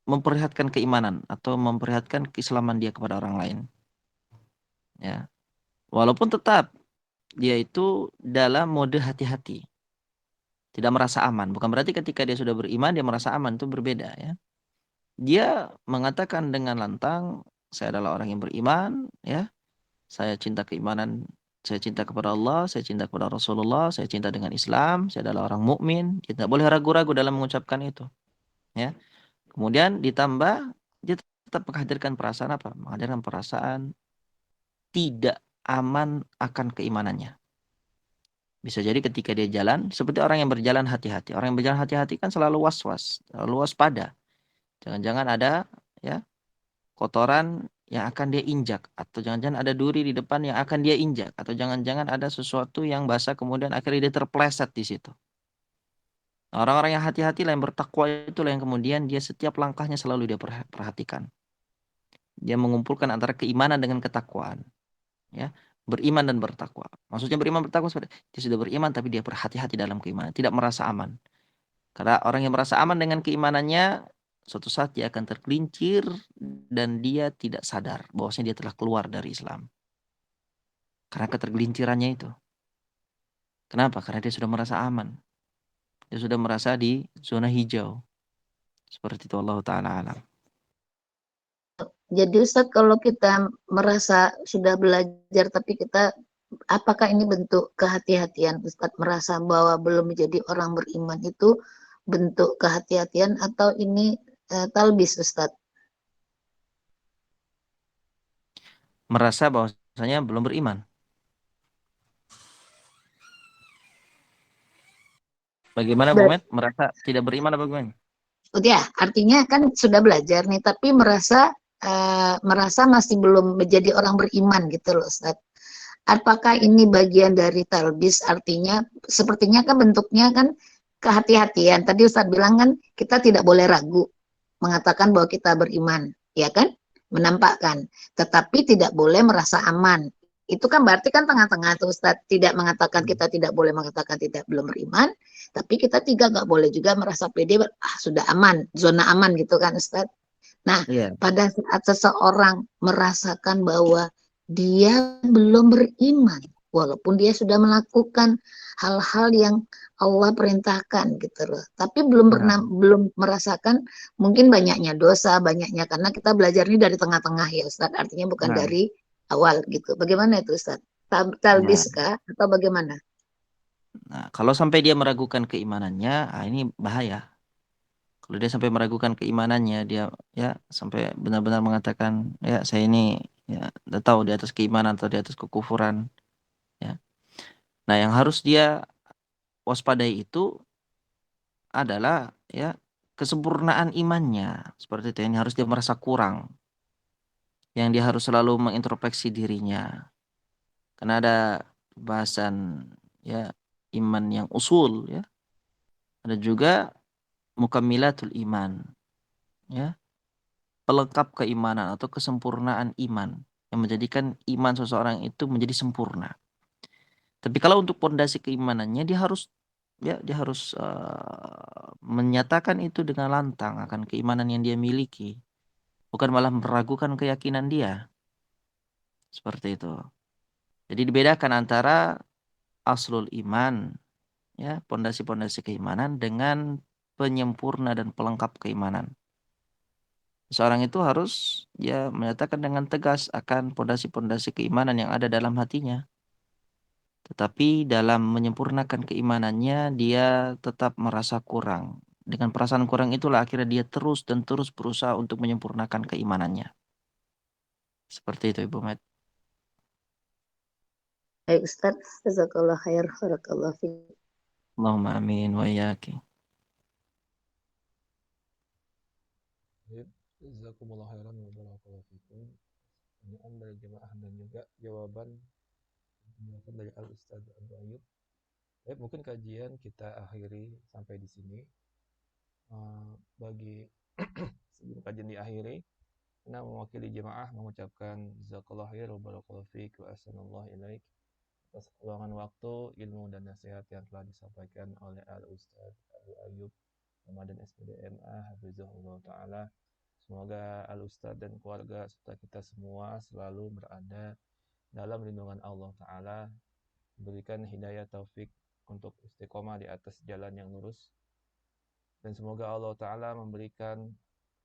Speaker 1: memperlihatkan keimanan atau memperlihatkan keislaman dia kepada orang lain. Ya. Walaupun tetap dia itu dalam mode hati-hati. Tidak merasa aman. Bukan berarti ketika dia sudah beriman dia merasa aman, itu berbeda ya. Dia mengatakan dengan lantang, saya adalah orang yang beriman, ya. Saya cinta keimanan, saya cinta kepada Allah, saya cinta kepada Rasulullah, saya cinta dengan Islam, saya adalah orang mukmin. Kita tidak boleh ragu-ragu dalam mengucapkan itu, ya. Kemudian ditambah dia tetap menghadirkan perasaan apa? Menghadirkan perasaan tidak aman akan keimanannya. Bisa jadi ketika dia jalan, seperti orang yang berjalan hati-hati. Orang yang berjalan hati-hati kan selalu was-was, selalu waspada. Jangan-jangan ada ya kotoran yang akan dia injak, atau jangan-jangan ada duri di depan yang akan dia injak, atau jangan-jangan ada sesuatu yang basah kemudian akhirnya dia terpleset di situ. Orang-orang yang hati-hati lah, yang bertakwa itulah yang kemudian dia setiap langkahnya selalu dia perhatikan. Dia mengumpulkan antara keimanan dengan ketakwaan. Ya, beriman dan bertakwa. Maksudnya beriman bertakwa, dia sudah beriman tapi dia berhati-hati dalam keimanan, tidak merasa aman. Karena orang yang merasa aman dengan keimanannya, suatu saat dia akan tergelincir dan dia tidak sadar bahwasanya dia telah keluar dari Islam. Karena ketergelincirannya itu. Kenapa? Karena dia sudah merasa aman. Dia sudah merasa di zona hijau. Seperti itu, Allah Ta'ala alam.
Speaker 5: Jadi Ustadz, kalau kita merasa sudah belajar tapi kita, apakah ini bentuk kehati-hatian Ustadz, merasa bahwa belum menjadi orang beriman itu bentuk kehati-hatian atau ini talbis Ustadz?
Speaker 1: Merasa bahwasanya belum beriman. Bagaimana Bu Met? Merasa tidak beriman apa bagaimana?
Speaker 5: Ya, artinya kan sudah belajar nih, tapi merasa masih belum menjadi orang beriman gitu loh Ustadz. Apakah ini bagian dari talbis, artinya sepertinya kan bentuknya kan kehati-hatian. Tadi Ustadz bilang kan kita tidak boleh ragu mengatakan bahwa kita beriman, ya kan? Menampakkan, tetapi tidak boleh merasa aman. Itu kan berarti kan tengah-tengah tuh Ustadz, tidak mengatakan kita tidak boleh mengatakan tidak belum beriman, tapi kita nggak boleh juga merasa pede, sudah aman, zona aman gitu kan Ustadz. Nah, pada saat seseorang merasakan bahwa dia belum beriman, walaupun dia sudah melakukan hal-hal yang Allah perintahkan gitu loh, tapi belum merasakan mungkin banyaknya dosa, banyaknya, karena kita belajar ini dari tengah-tengah ya Ustadz, artinya bukan dari awal gitu. Bagaimana itu Ustadz? Talbis kah atau bagaimana?
Speaker 1: Nah, kalau sampai dia meragukan keimanannya, ini bahaya. Kalau dia sampai meragukan keimanannya, dia ya sampai benar-benar mengatakan, ya saya ini ya udah tahu di atas keimanan atau di atas kekufuran, ya. Nah, yang harus dia waspadai itu adalah ya kesempurnaan imannya. Seperti itu, ini harus dia merasa kurang. Yang dia harus selalu mengintrospeksi dirinya. Karena ada bahasan ya iman yang usul ya. Ada juga mukammilatul iman, ya, pelengkap keimanan atau kesempurnaan iman yang menjadikan iman seseorang itu menjadi sempurna. Tapi kalau untuk pondasi keimanannya dia harus menyatakan itu dengan lantang akan keimanan yang dia miliki, bukan malah meragukan keyakinan dia. Seperti itu. Jadi dibedakan antara aslul iman, ya, pondasi-pondasi keimanan dengan penyempurna dan pelengkap keimanan. Seorang itu harus ya menyatakan dengan tegas akan pondasi-pondasi keimanan yang ada dalam hatinya. Tetapi dalam menyempurnakan keimanannya dia tetap merasa kurang. Dengan perasaan kurang itulah akhirnya dia terus dan terus berusaha untuk menyempurnakan keimanannya. Seperti itu Ibu Met.
Speaker 5: Baik Ustaz, jazakallah khair, barakallah fiik.
Speaker 1: Allahumma amin wa iyaki.
Speaker 10: Jazakumullah khairan wa barakallahu fikum. Pertanyaan dari jemaah dan juga jawaban dari Al-Ustaz Abu Ayyub. Baik, mungkin kajian kita akhiri sampai di sini. Bagi sebelum kajian diakhiri, Ana mewakili jemaah mengucapkan jazakallahu khair wa barakallahu fiik wa ahsanallahu ilaik atas luangan waktu, ilmu dan nasihat yang telah disampaikan oleh Al-Ustaz Abu Ayyub Ramadan SPDMA hafizahullah taala. Semoga Al-Ustaz dan keluarga serta kita semua selalu berada dalam lindungan Allah taala, berikan hidayah taufik untuk istiqomah di atas jalan yang lurus, dan semoga Allah taala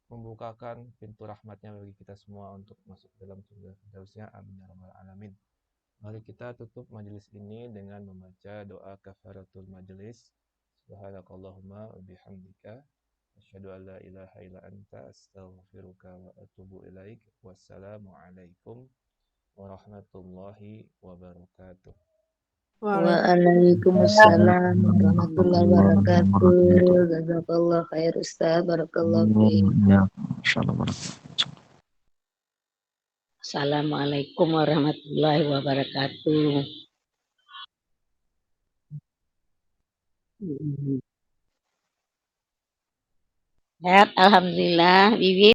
Speaker 10: membukakan pintu rahmatnya bagi kita semua untuk masuk dalam surga firdausnya, amin ya rabbal alamin. Mari kita tutup majelis ini dengan membaca doa kafaratul majelis. Subhanakallahumma wa bihamdika asyhadu an la ilaha illa anta astaghfiruka wa atubu ilaik. Wassalamu alaikum warahmatullahi wabarakatuh.
Speaker 5: Waalaikumsalam warahmatullahi wabarakatuh. Jazakallah khair Ustaz, barakallahu fiik.
Speaker 1: Insyaallah.
Speaker 5: Assalamualaikum warahmatullahi wabarakatuh. Sehat, alhamdulillah. Bibi